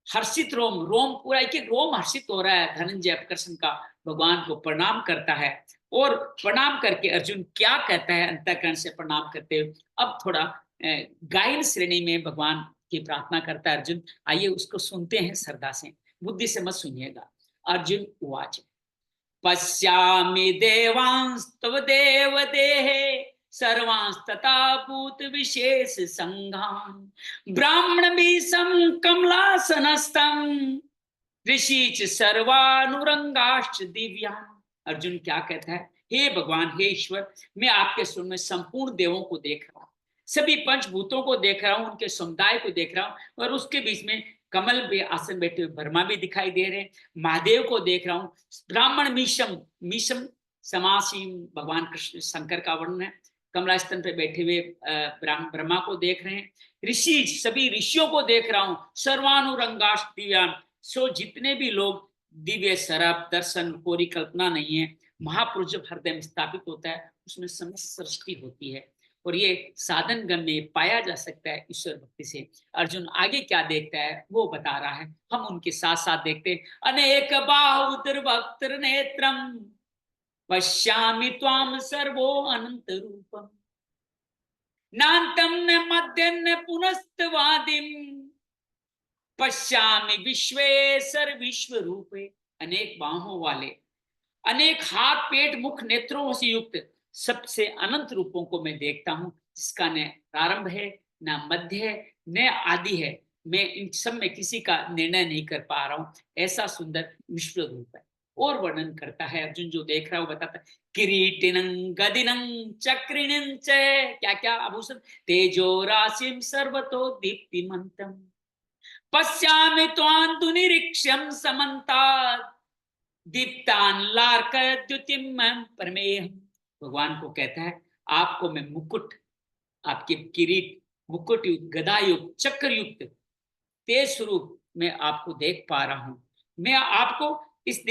हर्षित रोम, रोम पूरा एक एक रोम हर्षित हो रहा है। धनंजय कृष्ण का भगवान को प्रणाम करता है, और प्रणाम करके अर्जुन क्या कहता है अंतःकरण से प्रणाम करते हुए, अब थोड़ा गायन श्रेणी में भगवान की प्रार्थना करता है अर्जुन। आइए उसको सुनते हैं श्रद्धा से, बुद्धि से मत सुनिएगा। अर्जुन उवाच पश्यामि देवांस्तव देव देहे सर्वांस्तथा भूत विशेष संघान ब्राह्मण भीषम कमलासनस्तम ऋषिच सर्वानुरंगाश्च दिव्यान। अर्जुन क्या कहता है, हे भगवान, हे ईश्वर, मैं आपके स्वरूप में संपूर्ण देवों को देख रहा हूँ, सभी पंचभूतों को देख रहा हूँ, उनके समुदाय को देख रहा हूँ, और उसके बीच में कमल पे आसन बैठे हुए ब्रह्मा भी दिखाई दे रहे हैं, महादेव को देख रहा हूँ, ब्राह्मण मीशम, मीशम समासीम भगवान कृष्ण शंकर का वर्णन है, कमला स्तन पे बैठे हुए ब्रह्मा को देख रहे हैं, ऋषि, सभी ऋषियों को देख रहा हूँ, सर्वानुरंगाश दिव्यान, सो जितने भी लोग, दिव्य सरब दर्शन कोरी कल्पना नहीं है, महापुरुष जब हृदय में स्थापित होता है उसमें समस्त सृष्टि होती है, और ये साधन गण में पाया जा सकता है ईश्वर भक्ति से। अर्जुन आगे क्या देखता है वो बता रहा है, हम उनके साथ साथ देखते हैं। अनेक बाहुर वक्त्र नेत्रम पश्यामि त्वाम सर्वो अनंत रूपम नान्तं न मध्यं न पुनस्तवादिम पश्यामि विश्वेश्वर विश्व रूपे। अनेक बाहों वाले, अनेक हाथ पेट मुख नेत्रों से युक्त सबसे अनंत रूपों को मैं देखता हूं, जिसका न प्रारंभ है, न मध्य है, न आदि है। मैं इन सब में किसी का निर्णय नहीं कर पा रहा हूं, ऐसा सुंदर विश्व रूप है। और वर्णन करता है अर्जुन, जो देख रहा है वो बताता है, किरीटिनं गदिनं चक्रिणं च, क्या क्या आभूषण, तेजो राशिं सर्वतो दीप्तिमन्तम् पश्यामि त्वां तु निरीक्ष्यं समन्तात् दीप्तान लार्कद्युतिमं परमेहम्। भगवान को कहता है, आपको मैं मुकुट, आपके किरीट, मुकुट युक्त, गदा युक्त, चक्र युक्त तेज स्वरूप में आपको देख पा रहा हूं। मैं आपको इस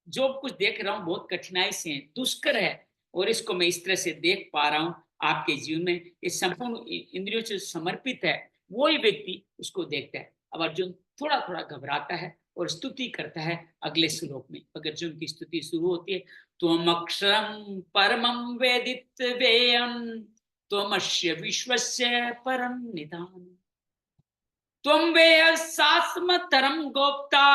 जो कुछ देख रहा हूं बहुत कठिनाई से है, दुष्कर है, और इसको मैं इस तरह से देख पा रहा हूं आपके जीवन में। ये संपूर्ण इंद्रियों से समर्पित है, वही व्यक्ति उसको देखता है। अब अर्जुन थोड़ा थोड़ा घबराता है और स्तुति करता है अगले श्लोक में। अगर जो उनकी स्तुति शुरू होती है, त्वम अक्षरम परमं वेदितव्यम् त्वमस्य विश्वस्य परम निधानम् त्वं वेय शाश्वतरं गोप्ता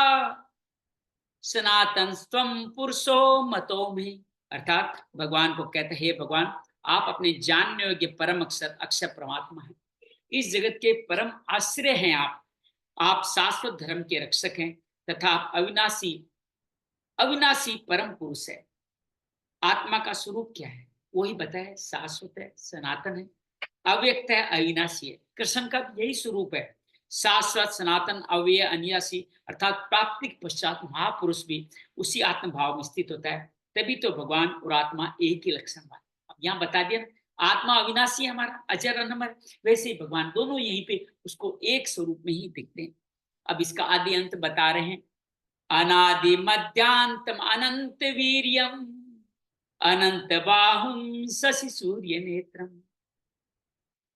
सनातन स्वम पुरुषो मतो में। अर्थात भगवान को कहते हैं, हे भगवान, आप अपने जानने योग्य परम अक्षर अक्षर परमात्मा हैं, इस जगत के परम आश्रय हैं आप शाश्वत धर्म के रक्षक हैं तथा आप अविनाशी अविनाशी परम पुरुष है। आत्मा का स्वरूप क्या है? वही बताया, शाश्वत है, सनातन है, अव्यक्त है, अविनाशी है। कृष्ण का यही स्वरूप है, शाश्वत, सनातन, अव्यय, अनियासी। अर्थात प्राप्तिक पश्चात महापुरुष भी उसी आत्म भाव में स्थित होता है। तभी तो भगवान और आत्मा एक ही लक्षण है। अब यहाँ बता दिया, आत्मा अविनाशी है हमारा, अजर अनमर, वैसे ही भगवान दोनों यहीं पे उसको एक स्वरूप में ही दिखते हैं। अब इसका आदि अंत बता रहे हैं, अनादि मध्यांतम अनंत वीर्यम अनंत बाहुम शशि सूर्य नेत्रम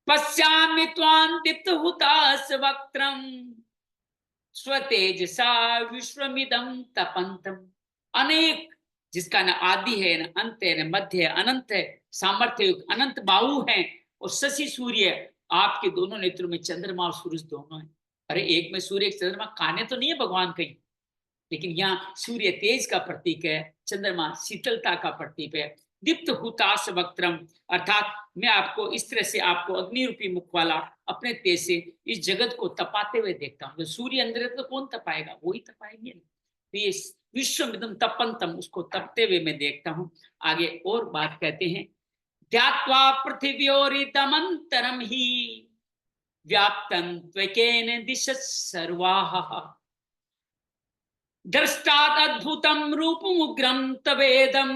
पश्यामि त्वां दीप्तहुतास वक्त्रम स्वतेजसा विश्वमिदं तपंतम। अनेक, जिसका न आदि है, न अंत है, न मध्य है, अनंत है, सामर्थ्य अनंत बाहु है, और शशि सूर्य, आपके दोनों नेत्रों में चंद्रमा और सूरज दोनों है। अरे एक में सूर्य एक चंद्रमा, काने तो नहीं है भगवान कहीं, लेकिन यहाँ सूर्य तेज का प्रतीक है, चंद्रमा शीतलता का प्रतीक है। दीप्त हुताश वक्त्रम, अर्थात मैं आपको इस तरह से, आपको अग्नि रूपी मुख वाला अपने तेज से इस जगत को तपाते हुए देखता हूँ। जो सूर्य अंदर है तो कौन तपाएगा, वो ही तपाएंगे। तो ये विश्वमिदं तपंतम, उसको तपते हुए मैं देखता हूँ। आगे और बात कहते हैं, ध्यात्वा पृथिव्योरिदमंतरम ही व्याप्तं त्वकेन दिशः सर्वाः दृष्टात् अद्भुतं रूपमुग्रं तवेदं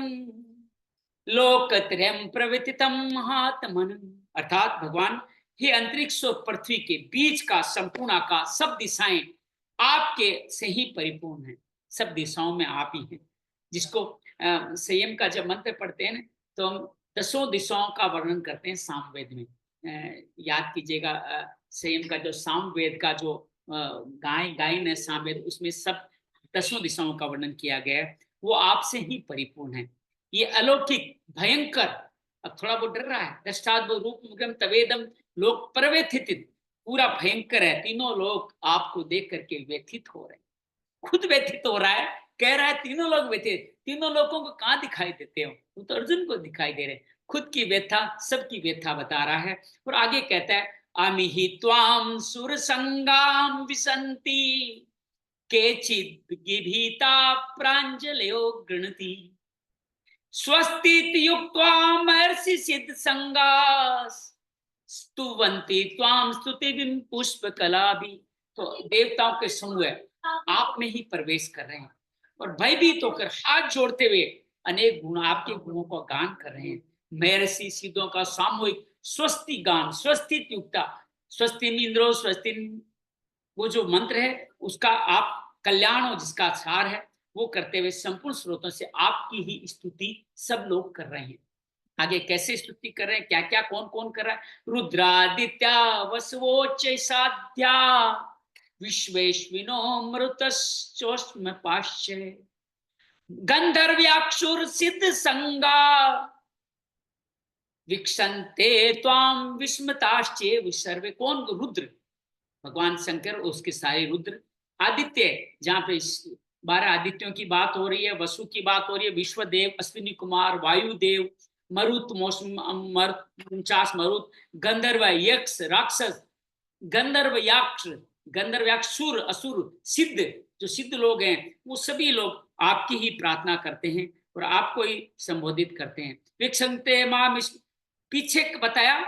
लोकत्रयं प्रवर्तितं महात्मनम्। अर्थात भगवान, हे अंतरिक्ष और पृथ्वी के बीच का संपूर्ण आकाश, सब दिशाएं आपके से ही परिपूर्ण है, सब दिशाओं में आप ही हैं। जिसको संयम का जब मंत्र पढ़ते हैं ना, तो हम 10 दिशाओं का वर्णन करते हैं सामवेद में। याद कीजिएगा, संयम का जो सामवेद का जो गायन है सामवेद, उसमें सब 10 दिशाओं का वर्णन किया गया है। वो आपसे ही परिपूर्ण है। ये अलौकिक भयंकर, अब थोड़ा बहुत डर रहा है, दृष्टाद् रूप मुग्रम तवेदम लोक प्रव्यथित, पूरा भयंकर है। तीनों लोग आपको देख करके व्यथित हो रहे हैं, खुद व्यथित हो रहा है, कह रहा है तीनों लोग व्यथित। तीनों लोगों को कहाँ दिखाई देते हो? वो तो अर्जुन को दिखाई दे रहे, खुद की व्यथा, सबकी व्यथा बता रहा है। और आगे कहता है, अमिहि त्वाम सुर संगाम विसंति केचिद् गिभीता प्रांजलयो गृणति स्वस्ति युक्त्वा महर्षि सिद्ध संगास स्तुवन्ति त्वां स्तुतिविं पुष्पकलाभि। तो देवताओं के समूह आप में ही प्रवेश कर रहे हैं और भयभीत होकर हाथ जोड़ते हुए अनेक गुण, आपके गुणों का गान कर रहे हैं। महर्षि सिद्धों का सामूहिक स्वस्ति गान, स्वस्ति युक्ता, स्वस्ति इंद्रो स्वस्ति, वो जो मंत्र है उसका आप कल्याण हो, जिसका सार है, वो करते हुए संपूर्ण स्रोतों से आपकी ही स्तुति सब लोग कर रहे हैं। आगे कैसे स्तुति कर रहे हैं, क्या क्या कौन कौन कर रहा है? रुद्रादित्या वसवोच्च साध्या विश्वेश्विनो मृतश्चोष्म पाश्य गंधर्व्याक्षुर सिद्ध संगा विक्षन्ते त्वां विस्मताश्चैव सर्वे। कौन? रुद्र, भगवान शंकर, उसके सारे रुद्र। आदित्य, जहाँ पे 12 आदित्यों की बात हो रही है, वसु की बात हो रही है, विश्वदेव, अश्विनी कुमार, वायुदेव, मरुत, मौसम 49 मरुत, गंधर्व, यक्ष, राक्षस, गंधर्व, यक्ष, गंधर्व, यक्षुर, असुर, सिद्ध, जो सिद्ध लोग हैं, वो सभी लोग आपकी ही प्रार्थना करते हैं और आपको ही संबोधित करते हैं। विक्षन्ते माम, पीछे बताया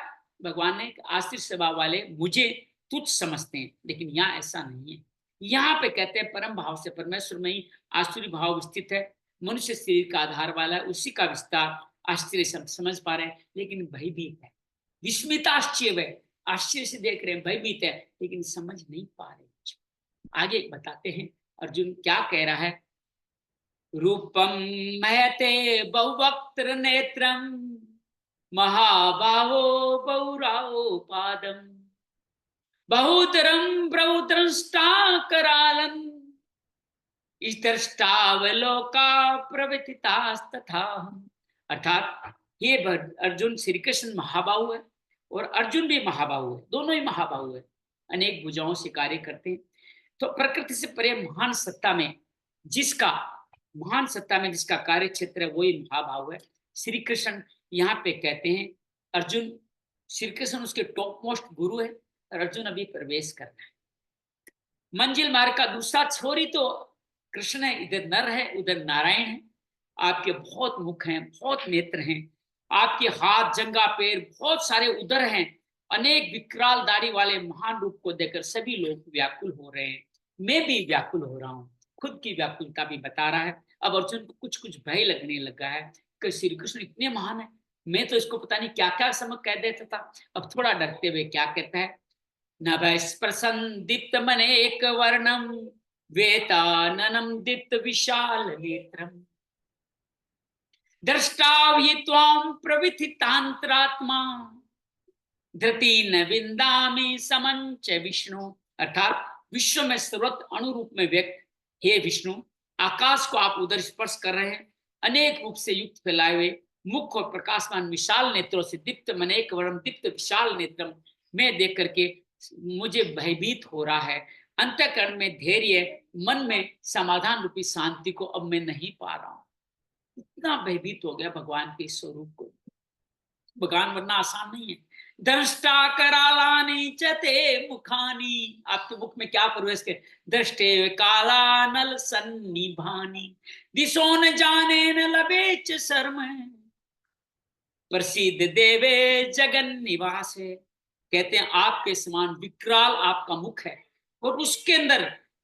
भगवान ने, आश्रित स्वभाव वाले मुझे तुच्छ समझते हैं, लेकिन यहाँ ऐसा नहीं है। यहाँ पे कहते हैं परम भाव से परमेश्वर में ही आसुरी भाव स्थित है, मनुष्य शरीर का आधार वाला है, उसी का विस्तार आश्चर्य समझ पा रहे हैं, लेकिन भयभीत है। विस्मिताश्चर्य, आश्चर्य से देख रहे हैं, भयभीत है, लेकिन समझ नहीं पा रहे। आगे बताते हैं अर्जुन क्या कह रहा है। रूपम महते बहुवक्त्र नेत्रम महाबाहो बहुराओ पादम बहुतरम प्रभुद्रष्टा करालन दृष्टावलोका प्रवृत्तितास्तथा। अर्थात ये अर्जुन, श्री कृष्ण महाबाहु है और अर्जुन भी महाबाहु है, दोनों ही महाबाहु है, अनेक भुजाओं से कार्य करते हैं। तो प्रकृति से परे महान सत्ता में जिसका कार्य क्षेत्र है वही महाबाहु है। श्री कृष्ण यहाँ पे कहते हैं अर्जुन, श्री कृष्ण उसके टॉप मोस्ट गुरु है और अर्जुन अभी प्रवेश करना है। मंजिल मार्ग का दूसरा छोरी तो कृष्ण है, इधर नर है उधर नारायण है। आपके बहुत मुख हैं, बहुत नेत्र हैं, आपके हाथ, जंगा, पैर, बहुत सारे उदर हैं। अनेक विकराल दाढ़ी वाले महान रूप को देखकर सभी लोग व्याकुल हो रहे हैं। मैं भी व्याकुल हो रहा हूँ, खुद की व्याकुलता भी बता रहा है। अब अर्जुन को कुछ कुछ भय लगने लगा है कि श्री कृष्ण इतने महान है, मैं तो इसको पता नहीं क्या क्या समझ कह देता था। अब थोड़ा डरते हुए क्या कहता है, नभस्पृशं दीप्त मनेक वर्णम वेताननम दीप्त विशाल नेत्रम दृष्टावि त्वां प्रविथितांतरात्मा धृति न विंदामि समंच विष्णु। अर्थात विश्व में सर्वत्र अणुरूप में व्यक्त हे विष्णु, आकाश को आप उधर स्पर्श कर रहे हैं, अनेक रूप से युक्त फैलाए हुए मुख और प्रकाशमान विशाल नेत्रों से दीप्त मनेक वर्णम दीप्त विशाल नेत्रम, मैं देख करके मुझे भयभीत हो रहा है। अंतःकरण में धैर्य, मन में समाधान रूपी शांति को अब मैं नहीं पा रहा हूं। इतना भयभीत हो गया भगवान के स्वरूप को। भगवान बनना आसान नहीं है। दृष्टा करालानि चते मुखानी, आपके मुख में क्या प्रवेश के, दृष्टे कालानल सन्निभानी दिशो न जाने न लबे च शर्म प्रसिद्ध देवे जगन निवास है। कहते हैं आपके समान विकराल आपका मुख है और उसके अंदर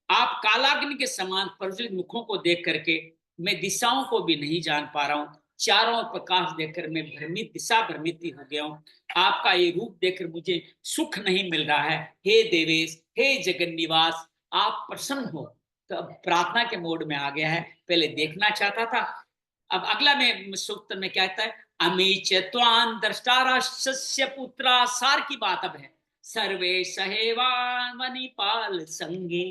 आप कालाग्नि के समान प्रज्वलित मुखों को देख करके मैं दिशाओं को भी नहीं जान पा रहा हूँ। चारों प्रकाश देखकर मैं दिशा भ्रमित हो गया हूँ। आपका ये रूप देखकर मुझे सुख नहीं मिल रहा है। हे देवेश, हे जगन निवास, आप प्रसन्न हो। तो अब प्रार्थना के मोड में आ गया है, पहले देखना चाहता था। अब अगला में सूक्त में क्या कहता है, अमीच त्वां द्रष्टारास्य पुत्रा, सार की बात अब है, सर्वे सहेवान मणिपाल संगे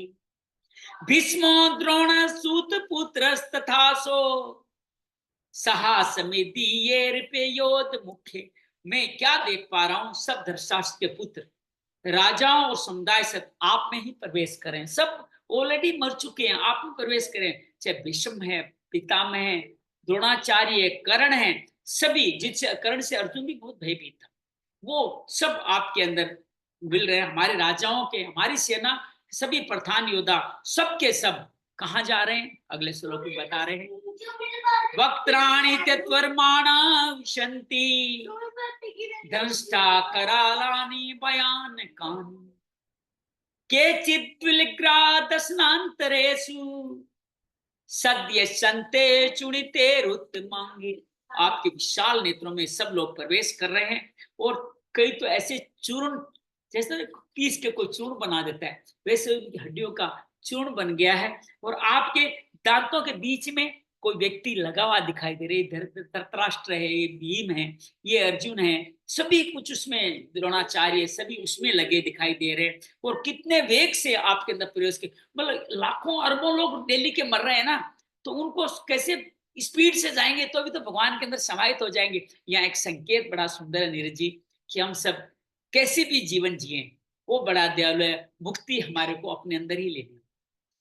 भीष्मो द्रोण सूत पुत्रस्तथासो साहस में दिए पे योध मुख्य। मैं क्या देख पा रहा हूं, सब धृतराष्ट्र के पुत्र राजाओं और समुदाय से आप में ही प्रवेश करें। सब ऑलरेडी मर चुके हैं, आप में प्रवेश करें। चाहे भीष्म है, पितामह है, द्रोणाचार्य, कर्ण है, सभी, जिससे कर्ण से अर्जुन भी बहुत भयभीत था, वो सब आपके अंदर मिल रहे हैं। हमारे राजाओं के, हमारी सेना, सभी प्रधान योद्धा सबके सब कहाँ जा रहे हैं, अगले श्लोक में बता रहे हैं। वक्त्राणि त्यक्तवर्माणा विशन्ति दंष्टा करालानि भयानकानि केचित् विलिग्रा दशनान्तरेषु सद्य संते चुणितेरुत्तमांगे। आपके विशाल नेत्रों में सब लोग प्रवेश कर रहे हैं और कई तो ऐसे चूर्ण, जैसे पीस के कोई चूर्ण बना देता है वैसे उनकी हड्डियों का चूर्ण बन गया है। और आपके दांतों के बीच में कोई व्यक्ति लगा हुआ दिखाई दे रही। धृतराष्ट्र है, ये भीम है, ये अर्जुन है, सभी कुछ उसमें, द्रोणाचार्य, सभी उसमें लगे दिखाई दे रहे हैं। और कितने वेग से आपके अंदर प्रवेश के, मतलब लाखों अरबों लोग डेली के मर रहे हैं ना, तो उनको कैसे स्पीड से जाएंगे तो भी तो भगवान के अंदर समाहित हो जाएंगे। यहाँ एक संकेत बड़ा सुंदर है नीरज जी, कि हम सब कैसे भी जीवन जिए, वो बड़ा दयालु है, मुक्ति हमारे को अपने अंदर ही लेनी,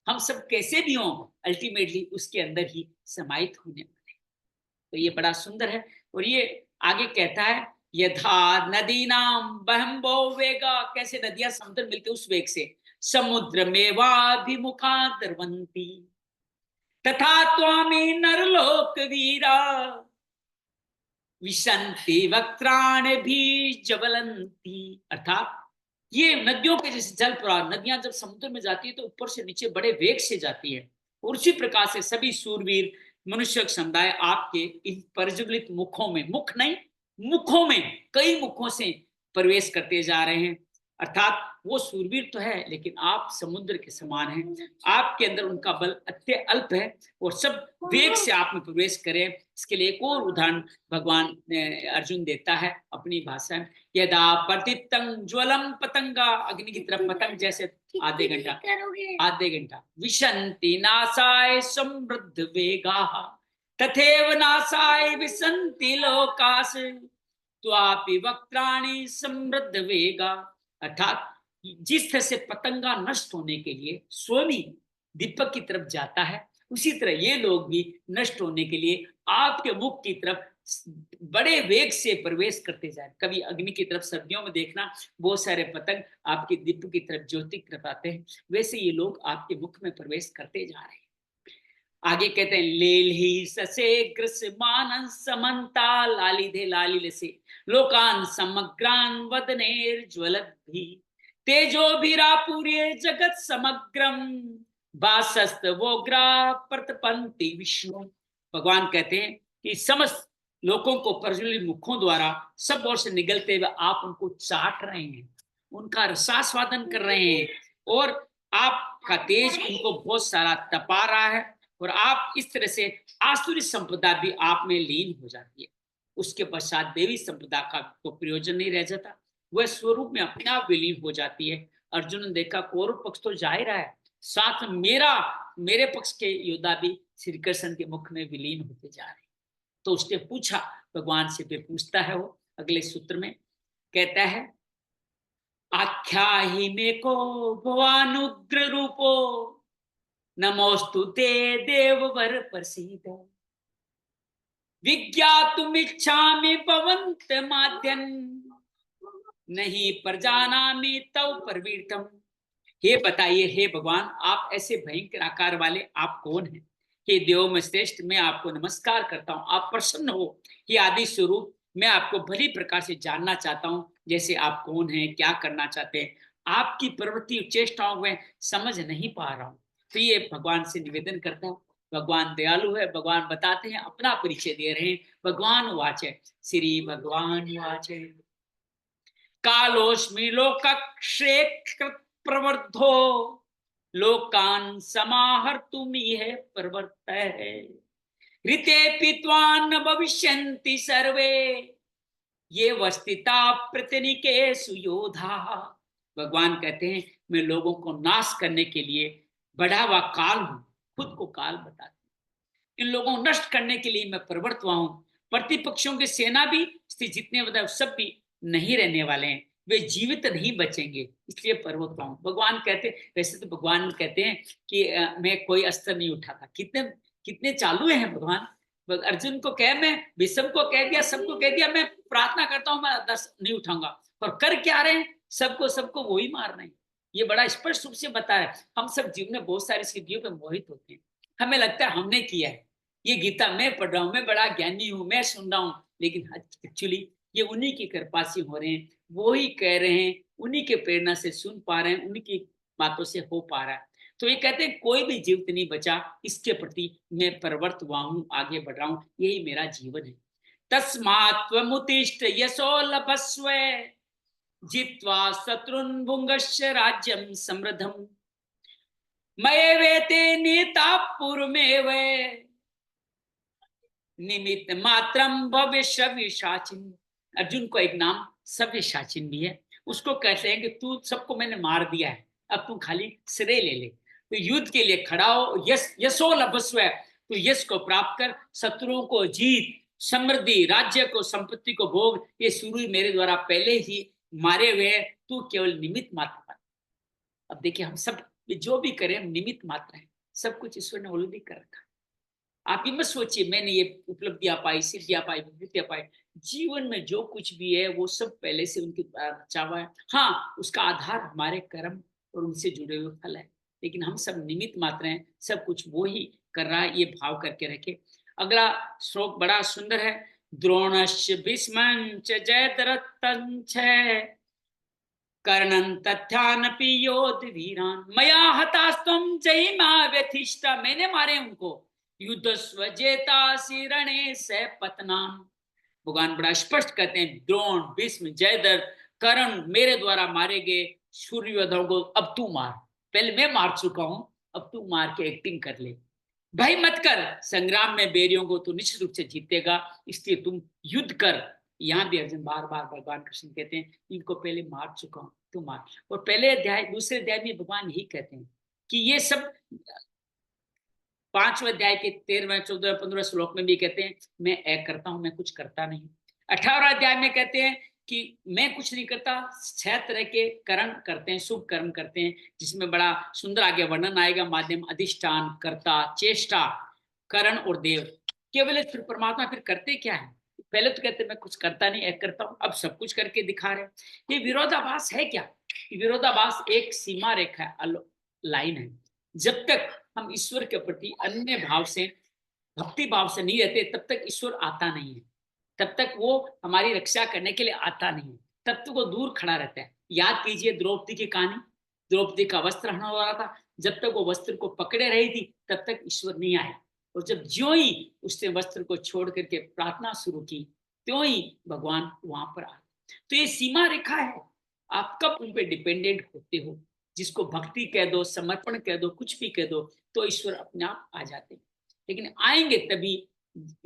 हम सब कैसे भी हों अल्टीमेटली उसके अंदर ही समाहित होने वाले। तो ये बड़ा सुंदर है। और ये आगे कहता है, यथा नदीनां बहम्बो वेगा, कैसे नदियां समुद्र मिलते उस वेग से, समुद्र मेवाभिमुखा द्रवंती तथा त्वामि नरलोक वीरा विशन्ति वक्त्राणि भी जबलंती। अर्थात ये नदियों के जैसे जल प्रवाह, नदियां जब समुद्र में जाती है तो ऊपर से नीचे बड़े वेग से जाती है, और उसी प्रकार से सभी सूरवीर मनुष्य समुदाय आपके इन प्रज्वलित मुखों में, मुख नहीं मुखों में, कई मुखों से प्रवेश करते जा रहे हैं। अर्थात वो सूरवीर तो है, लेकिन आप समुद्र के समान हैं, आपके अंदर उनका बल अत्यल्प है और सब वेग से आप में प्रवेश करें। इसके लिए एक और उदाहरण भगवान अर्जुन देता है अपनी भाषा में, यदा पतितं ज्वलं पतंगा, अग्नि की तरफ पतंग जैसे आधे घंटा विशन्ति नासाय समृद्ध वेगाः तथैव नासाय विशन्ति लोकास त्वापि वक्त्राणि समृद्ध वेगा। अर्थात जिस तरह से पतंगा नष्ट होने के लिए स्वयं ही दीपक की तरफ जाता है, उसी तरह ये लोग भी नष्ट होने के लिए आपके मुख की तरफ बड़े वेग से प्रवेश करते जाए। कभी अग्नि की तरफ सर्दियों में देखना, बहुत सारे पतंग आपके दीप की तरफ ज्योति की तरफ आते हैं, वैसे ये लोग आपके मुख में प्रवेश करते जा रहे हैं। आगे कहते हैं लेलहि ससे ग्रसमान समन्ता लालिधे लालिल से लोकान समग्रान वदनेर ज्वलत भी तेजोभिरापूर्य जगत समग्रम बासस्त वोग्रा प्रतपंति विष्णु। भगवान कहते हैं कि समस्त लोगों को प्रज्वलित मुखों द्वारा सब ओर से निगलते हुए आप उनको चाट रहे हैं, उनका रसास्वादन कर रहे हैं और आपका तेज उनको बहुत सारा तपा रहा है और आप इस तरह से आसुरी संपदा भी आप में लीन हो जाती है। उसके पश्चात देवी संपदा का को प्रयोजन नहीं रह जाता, वह स्वरूप में अपने आप विलीन हो जाती है। अर्जुन ने देखा कौरव पक्ष तो जा ही रहा है, साथ मेरे पक्ष के योद्धा भी श्री कृष्ण के मुख में विलीन होते जा रहे हैं। तो उसने पूछा, भगवान से फिर पूछता है वो अगले सूत्र में, कहता है आख्या ही में को भवानुग्र रूपो नमोस्तु ते देववर प्रसीद विज्ञातुमिच्छामि भवन्त माद्यन् नहीं प्रजानामि तव प्रवीतम। हे बताइए हे भगवान, आप ऐसे भयंकर आकार वाले आप कौन हैं? हे देव में श्रेष्ठ, मैं आपको नमस्कार करता हूँ, आप प्रसन्न हो। हे आदि स्वरूप, मैं आपको भली प्रकार से जानना चाहता हूँ, जैसे आप कौन हैं, क्या करना चाहते हैं, आपकी प्रवृत्ति चेष्टाओं में समझ नहीं पा रहा हूँ। तो ये भगवान से निवेदन करता हूँ। भगवान दयालु है, भगवान बताते हैं, अपना परिचय दे रहे हैं। भगवान वाचे श्री भगवान वाचे कालोस्मि लोकक्षेत्र प्रवर्धो लोकान समाहर्तुमिह प्रवर्तते ऋते पित्वान भविष्यन्ति सर्वे ये वस्तिता प्रतिनिकेषु योधा। भगवान कहते हैं मैं लोगों को नाश करने के लिए बढ़ा हुआ काल हूं, खुद को काल बताते हैं। इन लोगों को नष्ट करने के लिए मैं प्रवृत्त हुआ हूं। प्रतिपक्षों की सेना भी जितने मतलब सब भी नहीं रहने वाले हैं, वे जीवित नहीं बचेंगे, इसलिए पर्वत पाऊं। भगवान कहते, वैसे तो भगवान कहते हैं कि मैं कोई अस्त्र नहीं उठाता। कितने कितने चालू हैं भगवान। अर्जुन को कह, मैं भीष्म को कह दिया, सबको कह दिया, मैं प्रार्थना करता हूं मैं 10 नहीं उठाऊंगा, और कर क्या रहे हैं, सबको वही मार रहे हैं। ये बड़ा स्पष्ट रूप से बता है। हम सब जीवन में बहुत सारी सिद्धियों पर मोहित होते हैं, हमें लगता है हमने किया है, ये गीता मैं पढ़ रहा हूं, मैं बड़ा ज्ञानी हूं, मैं सुन रहा हूं, लेकिन एक्चुअली ये उन्हीं की कृपा से हो रहे हैं, वो ही कह रहे हैं, उन्हीं के प्रेरणा से सुन पा रहे हैं, उन्हीं की बातों से हो पा रहा है। तो ये कहते हैं कोई भी जीवित नहीं बचा, इसके प्रति मैं प्रवृत्त हुआ हूं, आगे बढ़ रहा हूं, यही मेरा जीवन है। तस्मात्त्वमुत्तिष्ठ यशो लभस्व जित्वा शत्रुन् भुङ्क्ष्व राज्यं समृद्धम् मयेवेते नीता पूर्वमेव निमित्त मात्रम भविष्य विशाचिन। अर्जुन को एक नाम सव्यसाचिन भी है, उसको कहते हैं कि तू सबको मैंने मार दिया है, अब तू खाली श्रेय ले ले, तो युद्ध के लिए खड़ा हो, यशो लभस्व, तो यश को प्राप्त कर, शत्रुओं को जीत, समृद्धि, राज्य को, संपत्ति को भोग, ये शुरू मेरे द्वारा पहले ही मारे हुए, तू केवल निमित्त मात्र बन। अब देखिए हम सब जो भी करें हम निमित्त मात्र हैं, सब कुछ ईश्वर ने ऑलरेडी कर रखा। आप ही मत सोचिए मैंने ये उपलब्धियां पाई, सिद्धियां पाई, विभूतियां पाई। जीवन में जो कुछ भी है वो सब पहले से उनके द्वारा रचा हुआ है। हाँ, उसका आधार हमारे कर्म और उनसे जुड़े हुए फल है, लेकिन हम सब निमित्त मात्र हैं, सब कुछ वो ही कर रहा है, ये भाव करके रखे। अगला श्लोक बड़ा सुंदर है, द्रोणस्य भीष्मञ्च जयद्रथञ्च कर्णं तथ्यानपि योधवीरान् मया हतास्त्वं जयिमा व्यथिष्ठा। मैंने मारे उनको, युद्ध स्वजेतासि रणे से पतनाम। भगवान बड़ा स्पष्ट कहते हैं, द्रोण, भीष्म, जयद्रथ कर्ण मेरे द्वारा मारे गए सूर्य योद्धाओं को अब तू मार, पहले मैं मार चुका हूं, अब तू मार के एक्टिंग कर ले। भय मत कर, संग्राम में बैरियों को तू निश्चित रूप से जीतेगा, इसलिए तुम युद्ध कर। यहाँ भी अर्जुन बार बार भगवान कृष्ण कहते हैं इनको पहले मार चुका हूं, तू मार। और पहले अध्याय दूसरे अध्याय में भगवान यही कहते हैं कि ये सब 5वें अध्याय के 13वें 14वें 15वें श्लोक में भी कहते हैं मैं एक करता हूं, मैं कुछ करता नहीं। 18वें अध्याय में कहते हैं कि मैं कुछ नहीं करता, 6 तरह के कर्म करते हैं, शुभ कर्म करते हैं, जिसमें बड़ा सुंदर आगे वर्णन आएगा, माध्यम, अधिष्ठान, कर्ता, चेष्टा, करण और देव। केवल फिर परमात्मा फिर करते क्या है? पहले तो कहते मैं कुछ करता नहीं, एक करता हूं, अब सब कुछ करके दिखा रहे। ये विरोधाभास है क्या? ये विरोधाभास एक सीमा रेखा है, लाइन है। जब तक हम ईश्वर के प्रति अन्य भाव से, भक्ति भाव से नहीं रहते, तब तक ईश्वर आता नहीं है, तब तक वो हमारी रक्षा करने के लिए आता नहीं है, तब तक वो दूर खड़ा रहता है। याद कीजिए द्रौपदी की कहानी, द्रौपदी का वस्त्र हरण हो रहा था, जब तक वो वस्त्र को पकड़े रही थी तब तक ईश्वर नहीं आए, और जब ज्यों ही उसने वस्त्र को छोड़ करके प्रार्थना शुरू की, त्यों ही भगवान वहां पर आए। तो ये सीमा रेखा है, आप कब उन पर डिपेंडेंट होते हो। जिसको भक्ति कह दो, समर्पण कह दो, कुछ भी कह दो, तो ईश्वर अपने आप आ जाते हैं। लेकिन आएंगे तभी,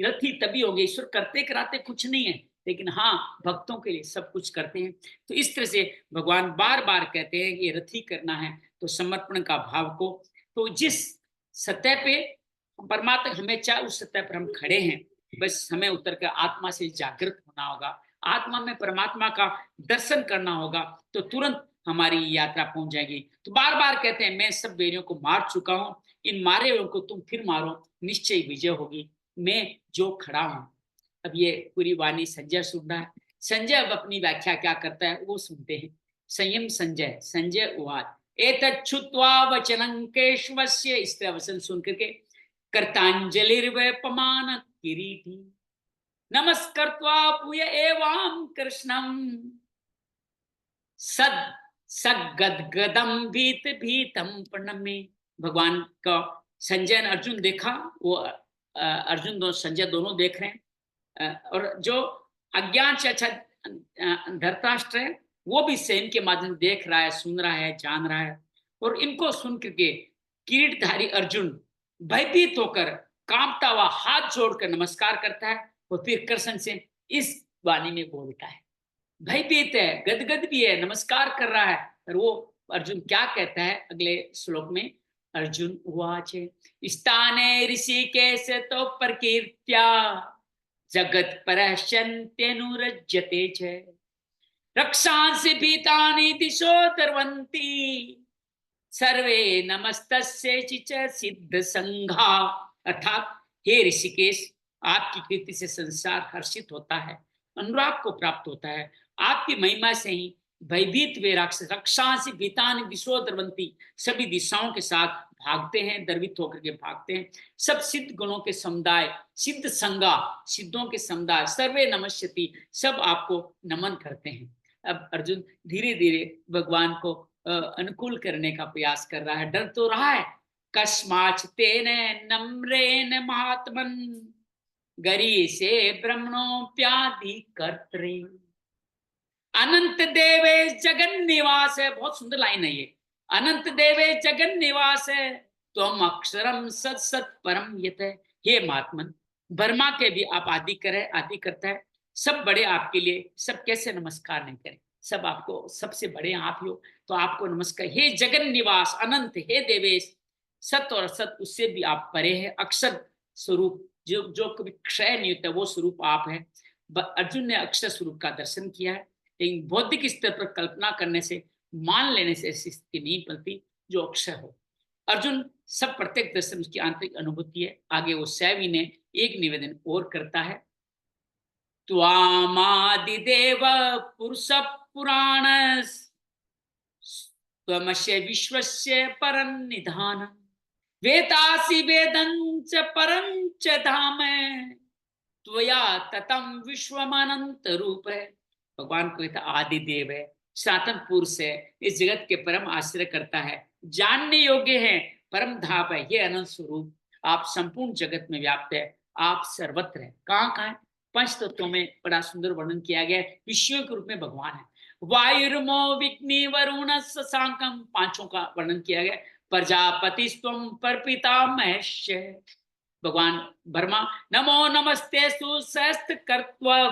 रथी तभी होंगे। ईश्वर करते कराते कुछ नहीं है, लेकिन हाँ भक्तों के लिए सब कुछ करते हैं। तो इस तरह से भगवान बार बार कहते हैं कि ये रथी करना है तो समर्पण का भाव को, तो जिस सतह पे परमात्मा हमें चाहे उस सतह पर हम खड़े हैं, बस हमें उतर कर आत्मा से जागृत होना होगा, आत्मा में परमात्मा का दर्शन करना होगा, तो तुरंत हमारी यात्रा पहुंच जाएगी। तो बार बार कहते हैं मैं सब बैरियों को मार चुका हूं, इन मारे हुए को तुम फिर मारो, निश्चय विजय होगी, मैं जो खड़ा हूं। अब ये पूरी वाणी संजय सुन रहा है। संजय अब अपनी व्याख्या क्या करता है वो सुनते हैं। संयम संजय, संजय उवाच एतच्छ्रुत्वा वचनं केशवस्य, इस तरह वचन सुन करके कर्तांजलिर्वैपमान किरीटी नमस्कृत्वा पूय एवं कृष्णम सद सगदगदम भीत भीतम प्रणम्य। भगवान का संजय ने अर्जुन देखा, वो अर्जुन दो संजय दोनों देख रहे हैं, और जो अज्ञान से अच्छा धृतराष्ट्र है वो भी सेन के माध्यम देख रहा है, सुन रहा है, जान रहा है। और इनको सुन करके किरीटधारी अर्जुन भयभीत होकर कांपता हुआ हाथ जोड़कर नमस्कार करता है, और फिर कृष्ण से इस वाणी में बोलता है। भयभीत है, गदगद भी है, नमस्कार कर रहा है। और वो अर्जुन क्या कहता है अगले श्लोक में? अर्जुन उवाच स्थाने ऋषिकेश तो प्रकीर्त्या जगत परश्यन्त्यनुरज्यते च रक्षांसि भीतानि दिशो दर्वन्ति सर्वे नमस्तस्य चिच सिद्ध संघा। अर्थात हे ऋषिकेश, आपकी कीर्ति से संसार हर्षित होता है, अनुराग को प्राप्त होता है। आपकी महिमा से ही भयभीत वे राक्षस रक्षांसि भीतानि दिशो द्रवन्ति, सभी दिशाओं के साथ भागते हैं, द्रवित होकर के भागते हैं। सब सिद्ध गुणों के समुदाय, सिद्ध संगा, सिद्धों के समुदाय, सर्वे नमस्यति, सब आपको नमन करते हैं। अब अर्जुन धीरे धीरे भगवान को अनुकूल करने का प्रयास कर रहा है। डर तो रहा है, कस्माच तेन नम्रेन महात्मन गरी से ब्रह्मणोप्यादि कर्त्रे अनंत देवे जगन निवास है। बहुत सुंदर लाइन है ये, अनंत देवे जगन निवास है तुम अक्षरम सत सत परम यत है। हे महात्मन, ब्रह्मा के भी आप आदि करे, आदि करता है, सब बड़े आपके लिए, सब कैसे नमस्कार नहीं करें, सब आपको, सबसे बड़े आप ही हो, तो आपको नमस्कार। हे जगन निवास अनंत, हे देवेश, सत और असत उससे भी आप परे है, अक्षर स्वरूप जो जो कभी क्षय नहीं होता वो स्वरूप आप है। अर्जुन ने अक्षर स्वरूप का दर्शन किया है, लेकिन बौद्धिक स्तर पर कल्पना करने से, मान लेने से ऐसी स्थिति नहीं बनती जो अक्षर हो। अर्जुन सब प्रत्येक दर्शन उसकी आंतरिक अनुभूति है। आगे वो सैवी ने एक निवेदन और करता है, त्वामादिदेव पुरुष पुराण त्वमस्य विश्वस्य परन्निधान वेदासि वेदं च परं च धाम त्वया ततं विश्वमनंत रूप है। भगवान को आदि देव है, सनातन पुरुष है, इस जगत के परम आश्रय करता है, जानने योग्य है, परम धाम है, ये अनंत स्वरूप। आप संपूर्ण जगत में व्याप्त है, आप सर्वत्र है। कहाँ कहाँ है? पंच तत्वों में बड़ा सुंदर वर्णन किया गया है, विषयों के रूप में भगवान है। वायुर्मो विघ्नि वरुण शशांकम, पांचों का वर्णन किया गया। प्रजापति स्वम पर पितामहश्च, भगवान ब्रह्मा, नमो नमस्ते सुसहस्त्र कर्त्वा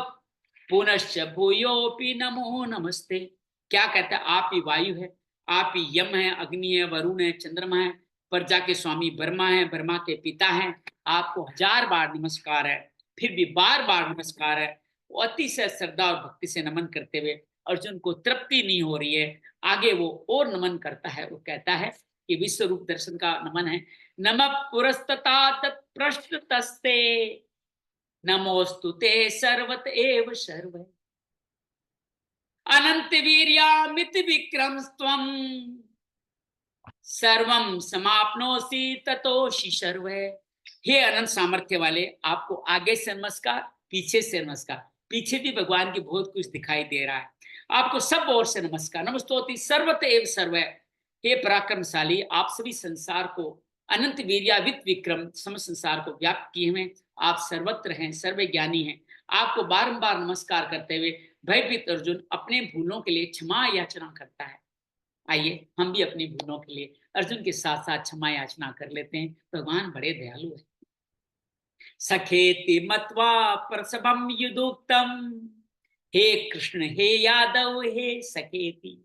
पुनश्च भूयोपि नमो नमस्ते। क्या कहता है? आप ही वायु है, आप ही यम है, अग्नि है, वरुण है, चंद्रमा है, प्रजा के स्वामी ब्रह्मा है, ब्रह्मा के पिता हैं। आपको 1000 बार नमस्कार है, फिर भी बार बार नमस्कार है। वो अतिशय श्रद्धा और भक्ति से नमन करते हुए अर्जुन को तृप्ति नहीं हो रही है, आगे वो और नमन करता है। वो कहता है कि विश्व रूप दर्शन का नमन है। नमः पुरस्तता तत्पृष्ठतस्ते, नमोस्तुते सर्वत एव सर्व, अनंत वीर्यामित विक्रम त्वं, सर्वम समाप्नोसि ततोषि सर्व। हे अनंत सामर्थ्य वाले, आपको आगे से नमस्कार, पीछे से नमस्कार। पीछे भी भगवान की बहुत कुछ दिखाई दे रहा है, आपको सब ओर से नमस्कार। नमस्तोति सर्वत एव सर्व, हे पराक्रमशाली, आप सभी संसार को अनंत वीर्यावित विक्रम, सम संसार को व्याप्त किए हुए आप सर्वत्र हैं, सर्वज्ञानी हैं। आपको बारंबार नमस्कार करते हुए भयभीत अर्जुन अपने भूलों के लिए क्षमा याचना करता है। आइए हम भी अपनी भूलों के लिए अर्जुन के साथ साथ क्षमा याचना कर लेते हैं। भगवान बड़े दयालु है। सखेति मत्वा प्रसभम युदुक्तम, हे कृष्ण हे यादव हे सखेति,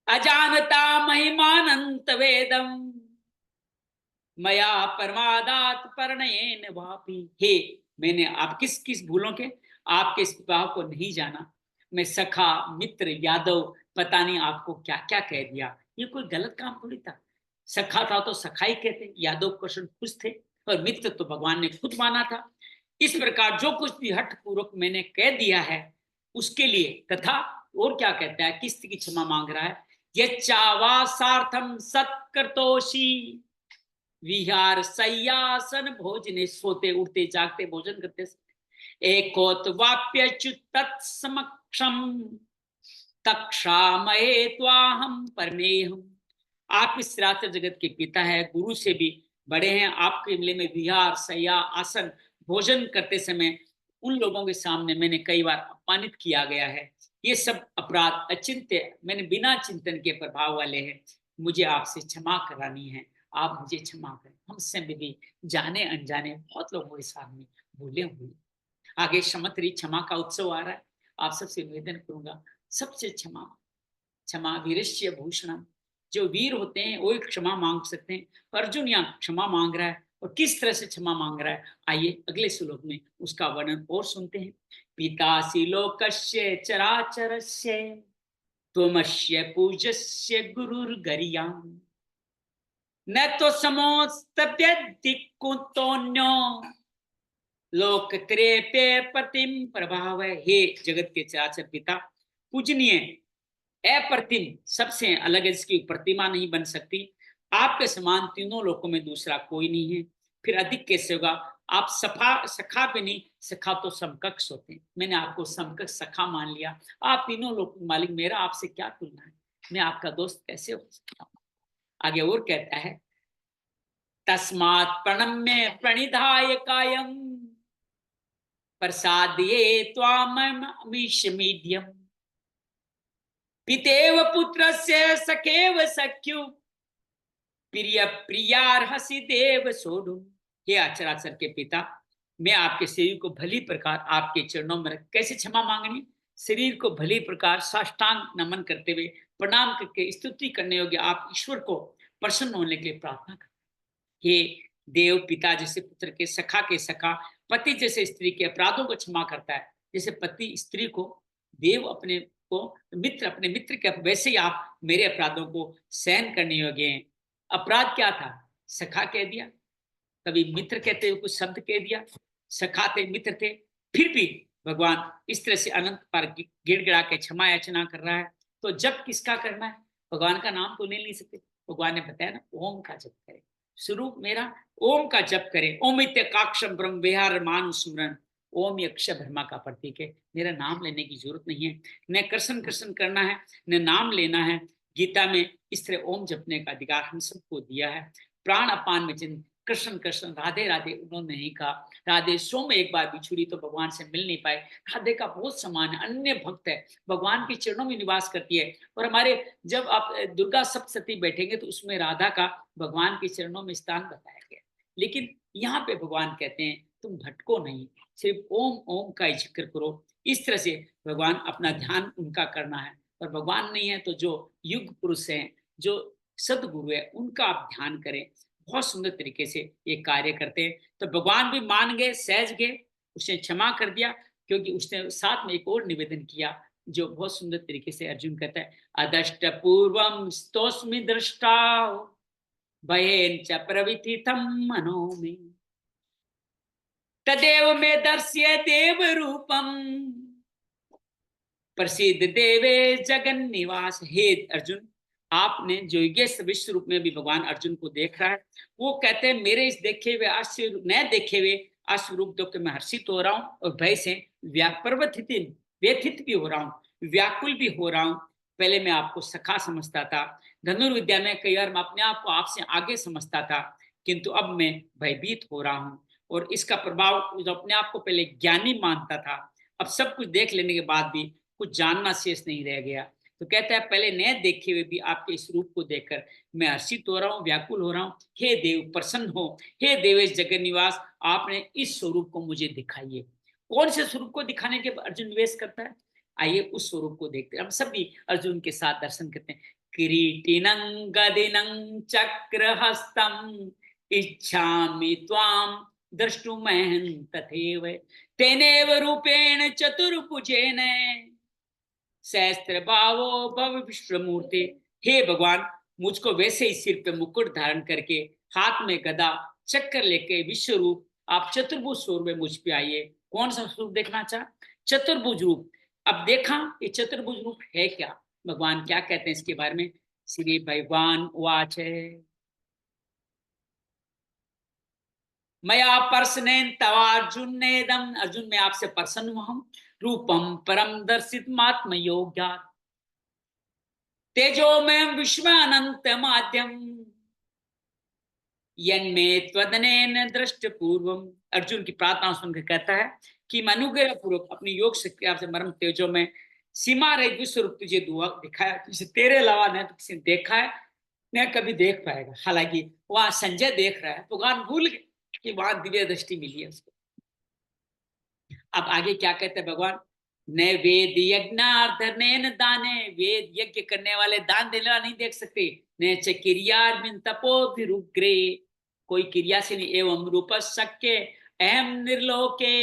अजानता महिमानंत वेदम, मया परमादात परनयेन वापि। हे, मैंने आप किस किस भूलों के आपके इस विवाह को नहीं जाना। मैं सखा मित्र यादव पता नहीं आपको क्या क्या कह दिया, ये कोई गलत काम थोड़ी था। सखा था तो सखा ही कहते, यादव कृष्ण खुश थे, और मित्र तो भगवान ने खुद माना था। इस प्रकार जो कुछ भी हठ पूर्वक मैंने कह दिया है उसके लिए, तथा और क्या कहता है, किस की क्षमा मांग रहा है। यच्चावासार्थम सत्कर्तोषि, विहार सयासन भोजने, सोते उठते जागते भोजन करते, एकोत वाप्यच्युत तत्समक्षम, तक्षामये त्वाहम परमेहम। आप इस चराचर जगत के पिता है, गुरु से भी बड़े हैं। आपके मिले में विहार सया आसन भोजन करते समय उन लोगों के सामने मैंने कई बार अपमानित किया गया है। ये सब अपराध अचिंत्य, मैंने बिना चिंतन के प्रभाव वाले हैं, मुझे आपसे क्षमा करानी है। आप मुझे क्षमा करें। हमसे भी जाने अनजाने बहुत लोगों के सामने भूले हुए। आगे क्षमत्री क्षमा का उत्सव आ रहा है। आप सबसे निवेदन करूंगा, सबसे क्षमा, क्षमा वीरस्य भूषणम। जो वीर होते हैं वो क्षमा मांग सकते हैं। अर्जुन यहाँ क्षमा मांग रहा है, और किस तरह से क्षमा मांग रहा है, आइए अगले श्लोक में उसका वर्णन और सुनते हैं। पितासि लोकस्य चराचरस्य, त्वमस्य पूज्यस्य गुरुर्गरीयान्, न तो समोस्तव्यदिक्कुतोऽन्यो लोकत्रेपे प्रतिम प्रभाव। हे जगत के चराचर पिता, पूजनीय, अप्रतिम, सबसे अलग है, जिसकी प्रतिमा नहीं बन सकती, आपके समान तीनों लोकों में दूसरा कोई नहीं है। फिर अधिक कैसे होगा? आप सखा पे नहीं, सखा तो समकक्ष होते हैं। मैंने आपको समकक्ष सखा मान लिया। आप तीनों लोगों मालिक, मेरा आपसे क्या तुलना है? मैं आपका दोस्त कैसे हो सकता हूँ? आगे और कहता है, तस्मात् प्रणम्य प्रणिधाय कायम, प्रसादये त्वाममीश मीड्यम, पितेव पुत्रस्य सखेव सख्यु, प्रिय प्रियार्हसि देव सोढुम। हे आचराचर के पिता, मैं आपके शरीर को भली प्रकार आपके चरणों में रख, कैसे क्षमा मांगनी, शरीर को भली प्रकार साष्टांग नमन करते हुए प्रणाम करके स्तुति करने योग्य आप ईश्वर को प्रसन्न होने के लिए प्रार्थना करते। हे देव, पिता जैसे पुत्र के, सखा के सखा, पति जैसे स्त्री के अपराधों को क्षमा करता है, जैसे पति स्त्री को, देव अपने को, मित्र अपने मित्र के, वैसे ही आप मेरे अपराधों को सहन करने योग्य हैं। अपराध क्या था? सखा कह दिया, कभी मित्र कहते हुए कुछ शब्द कह दिया, सखा थे, मित्र थे, फिर भी भगवान इस तरह से अनंत पर गिड़गिड़ा के क्षमा याचना कर रहा है। तो जब किसका करना है? भगवान का नाम तो नहीं सकते। भगवान ने बताया ना, ओम का जप करें, स्वरूप मेरा ओम का जप करें। ओम इत्यकाक्षम ब्रह्म विहार मान सुमरन, ओम यक्ष ब्रह्मा का प्रतीक है। मेरा नाम लेने की जरूरत नहीं है, न कृष्ण कृष्ण करना है, न नाम लेना है। गीता में इस तरह ओम जपने का अधिकार हम सबको दिया है। प्राण अपान में चिन्ह कृष्ण कृष्ण राधे राधे उन्होंने नहीं कहा। राधे स्वयं एक बार बिछुड़ी तो भगवान से मिल नहीं पाए। राधे का बहुत समान है, अन्य भक्त है, भगवान के चरणों में निवास करती है। और हमारे जब आप दुर्गा सप्तशती बैठेंगे तो उसमें राधा का भगवान के चरणों में स्थान बताया गया। लेकिन यहाँ पे भगवान कहते हैं तुम भटको नहीं, सिर्फ ओम ओम का ही जिक्र करो। इस तरह से भगवान अपना ध्यान उनका करना है। और भगवान नहीं है तो जो युग पुरुष हैं, जो सदगुरु है, उनका आप ध्यान करें। बहुत सुंदर तरीके से ये कार्य करते हैं। तो भगवान भी मान गए, सहज गए, उसने क्षमा कर दिया। क्योंकि उसने साथ में एक और निवेदन किया जो बहुत सुंदर तरीके से अर्जुन कहता है, अदष्ट पूर्वम स्तोस्मि दृष्टा भयेन च प्रविथितम मनो में तदेव में दर्श्य देव रूपम प्रसिद्ध देवे जगन निवास। हे अर्जुन, आपने जो योगेश विश्व रूप में भी भगवान अर्जुन को देख रहा है, वो कहते हैं मेरे इस देखे हुए आश्चर्य न देखे हुए आश्चर्य रूप देख के मैं हर्षित हो रहा हूँ और भय से व्यथित भी हो रहा हूँ, व्याकुल भी हो रहा हूँ। पहले मैं आपको सखा समझता था, धनुर्विद्या में कई बार मैं अपने आप को आपसे आगे समझता था, किंतु अब मैं भयभीत हो रहा हूँ। और इसका प्रभाव, जो अपने आप को पहले ज्ञानी मानता था, अब सब कुछ देख लेने के बाद भी कुछ जानना शेष नहीं रह गया। तो कहता है पहले न देखे हुए भी आपके इस रूप को देखकर मैं हर्षित हो रहा हूँ, व्याकुल हो रहा हूँ। हे देव प्रसन्न हो, हे देवेश जगन निवास, आपने इस स्वरूप को मुझे दिखाइए। कौन से स्वरूप को दिखाने के अर्जुन निवेश करता है? आइए उस स्वरूप को देखते हैं। हम सभी अर्जुन के साथ दर्शन करते हैं। किरीटिनं गदिनं चक्रहस्तम इच्छामि त्वाम द्रष्टुमहं तथैव तेनेव रूपेण चतुर्भुजेन सहस्त्र भावो भव विश्वमूर्ते। हे भगवान, मुझको वैसे ही सिर पे मुकुट धारण करके, हाथ में गदा, चक्कर लेके विश्व रूप आप चतुर्भुज स्वरूप में मुझ पे आइए। कौन सा स्वरूप देखना चाह? चतुर्भुज रूप। अब देखा ये चतुर्भुज रूप है क्या, भगवान क्या कहते हैं इसके बारे में। श्री भगवान वाच है, मया पर्सनेन तवार्जुन नेदम, अर्जुन मैं आपसे प्रसन्न हुआ हूं। रूपम परम दर्शित मात्म योग्या तेजो में विश्व अनंत माध्यम यन्मे त्वदनेन दृष्ट पूर्वम। अर्जुन की प्रार्थना सुनकर कहता है कि मैं अनुग्रह पूर्वक अपनी योग शक्ति आपसे मरम तेजो में सीमा रहित विश्व रूप तुझे दुआ दिखाया, तुझे तेरे अलावा न तो किसी ने देखा है न कभी देख पाएगा। हालांकि वहां संजय देख रहा है, भगवान भूल गए कि वहां दिव्य दृष्टि मिली है उसको। अब आगे क्या कहते हैं भगवान, न वेद यज्ञार्धनेन दाने, वेद यज्ञ करने वाले दान देने वाला नहीं देख सकते। न च क्रियार्मिन तपोभिरुग्रे, कोई क्रिया से नहीं। एवं रूप शक्य अहम निर्लोके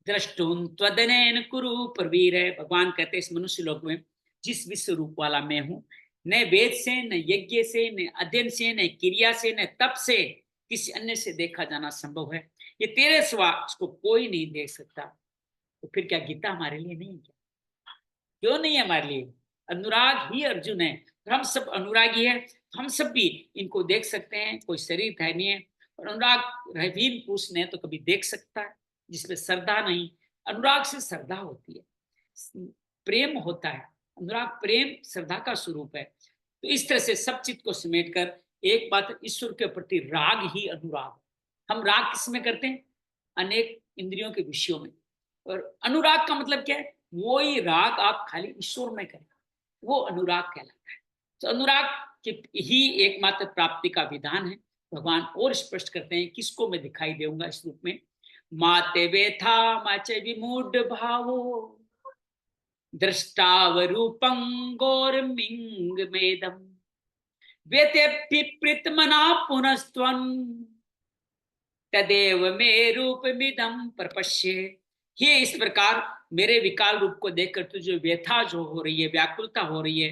द्रष्टुम त्वदनेन कुरु प्रवीर। है भगवान कहते इस मनुष्य लोक में जिस विश्व रूप वाला मैं हूं, न वेद से, न यज्ञ से, न अध्ययन से, न क्रिया से, न तप से, किसी अन्य से देखा जाना संभव है। ये तेरे सिवा इसको कोई नहीं देख सकता। तो फिर क्या गीता हमारे लिए नहीं है क्या? क्यों नहीं है हमारे लिए? अनुराग ही अर्जुन है, हम सब अनुरागी है। हम सब भी इनको देख सकते हैं, कोई शरीर है नहीं है। और अनुराग रहीन पुरुष ने तो कभी देख सकता है, जिसमें श्रद्धा नहीं। अनुराग से श्रद्धा होती है, प्रेम होता है। अनुराग प्रेम श्रद्धा का स्वरूप है। तो इस तरह से सब चीज को समेट कर एक बात, ईश्वर के प्रति राग ही अनुराग। हम राग किस में करते हैं? अनेक इंद्रियों के विषयों में। और अनुराग का मतलब क्या है? वो ही राग आप खाली ईश्वर में करें, वो अनुराग कहलाता है। तो अनुराग की ही एकमात्र प्राप्ति का विधान है। भगवान और स्पष्ट करते हैं किसको मैं दिखाई देऊंगा इस रूप में। माते वेथा माचे विमूढ़ भावो दृष्टावरूपं गौरमिंग मेदम व्यते मना पुनस्त्वं तदेव मे रूप मिदम प्रपश्य। ये इस प्रकार मेरे विकाल रूप को देखकर तुझे व्यथा जो हो रही है, व्याकुलता हो रही है,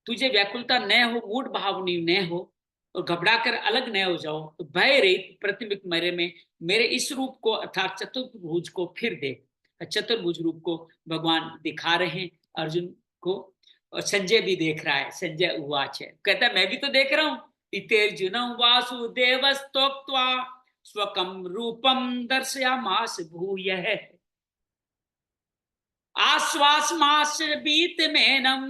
तुझे व्याकुलता न हो, मूड भावनी न हो और घबरा कर अलग न हो जाओ, तो भय रहित प्रतिबिंब मेरे इस रूप को अर्थात चतुर्भुज को फिर देख। चतुर्भुज रूप को भगवान दिखा रहे हैं अर्जुन को। और संजय भी देख रहा है। संजय उवाच है, कहता है मैं भी तो देख रहा हूँ। इतेर्जुन वासुदेवस्तोक्त्वा स्वकं रूपम दर्शयामास भूयः आश्वासमास बीत मेनम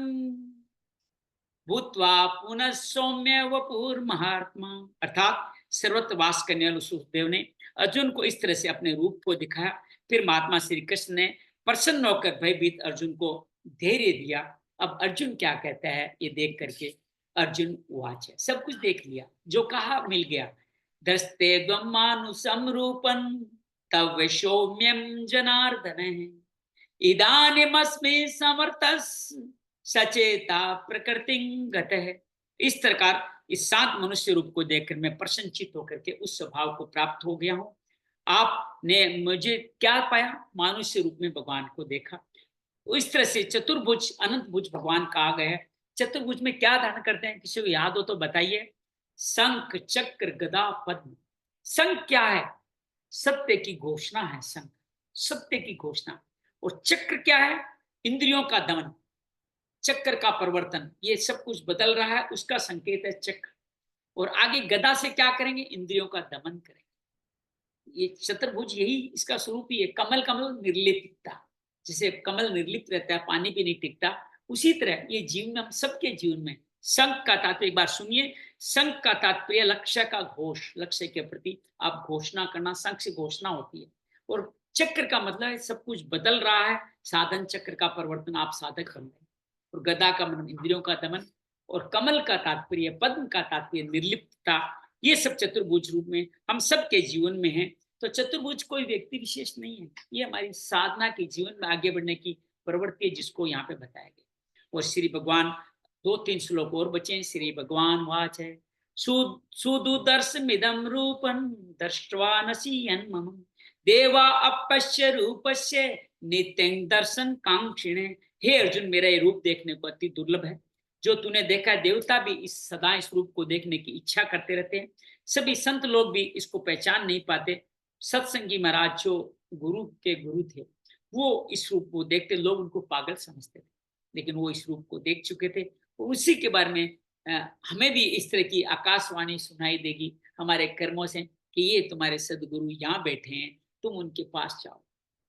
भूत्वा पुनः सौम्य वपुर महात्मा। अर्थात सर्वत्र वास करने वाले सुखदेव ने अर्जुन को इस तरह से अपने रूप को दिखाया। फिर महात्मा श्री कृष्ण ने प्रसन्न होकर भयभीत अर्जुन को धैर्य दिया। अब अर्जुन क्या कहता है ये देख करके, अर्जुन वाच है, सब कुछ देख लिया, जो कहा मिल गया। दस्ते द्वमानुसम रूपं तव सौम्यम जनार्दन इदानीमस्मि समर्थस सचेता प्रकृति गतः। इस प्रकार इस शांत मनुष्य रूप को देखकर मैं प्रसन्नचित होकर के उस स्वभाव को प्राप्त हो गया हूँ। आपने मुझे क्या पाया? मनुष्य रूप में भगवान को देखा। इस तरह से चतुर्भुज अनंत भुज भगवान कहा गया है। चतुर्भुज में क्या धारण करते हैं, किसी को याद हो तो बताइए? शंख चक्र गदा पद्म। शंख क्या है? सत्य की घोषणा है शंख, सत्य की घोषणा। और चक्र क्या है? इंद्रियों का दमन, चक्र का परिवर्तन, ये सब कुछ बदल रहा है, उसका संकेत है चक्र। और आगे गदा से क्या करेंगे? इंद्रियों का दमन करेंगे। ये चतुर्भुज यही इसका स्वरूप ही है। कमल कमल निर्लिप्तता, जैसे कमल निर्लिप्त रहता है, पानी भी नहीं टिकता, उसी तरह ये जीवन में, हम सबके जीवन में शंख का तात्पर्य एक बार सुनिए। शंख का तात्पर्य लक्ष्य का घोष, लक्ष्य के प्रति आप घोषणा करना, शंख से घोषणा होती है। और चक्र का मतलब है सब कुछ बदल रहा है, साधन चक्र का परिवर्तन, आप साधक बन रहे। और गदा का मतलब इंद्रियों का दमन, और कमल का तात्पर्य, पद्म का तात्पर्य निर्लिप्तता। ये सब चतुर्भुज रूप में हम सबके जीवन में है। तो चतुर्भुज कोई व्यक्ति विशेष नहीं है, ये हमारी साधना के जीवन में आगे बढ़ने की प्रवृत्ति है, जिसको यहाँ पे बताया गया। और श्री भगवान 2-3 श्लोक और बचे। श्री भगवान वाच है, सुदुदर्शमिदं रूपं दृष्ट्वा नसीयन् मम देवा अपश्य रूपस्य नित्यं दर्शन कांक्षिणे। हे अर्जुन, मेरा ये रूप देखने को अति दुर्लभ है। जो तूने देखा है, देवता भी इस सदा इस रूप को देखने की इच्छा करते रहते हैं। सभी संत लोग भी इसको पहचान नहीं पाते। सत्संगी महाराज जो गुरु के गुरु थे, वो इस रूप को देखते, लोग उनको पागल समझते थे, लेकिन वो इस रूप को देख चुके थे। उसी के बारे में हमें भी इस तरह की आकाशवाणी सुनाई देगी हमारे कर्मों से कि ये तुम्हारे सदगुरु यहाँ बैठे हैं, तुम उनके पास जाओ।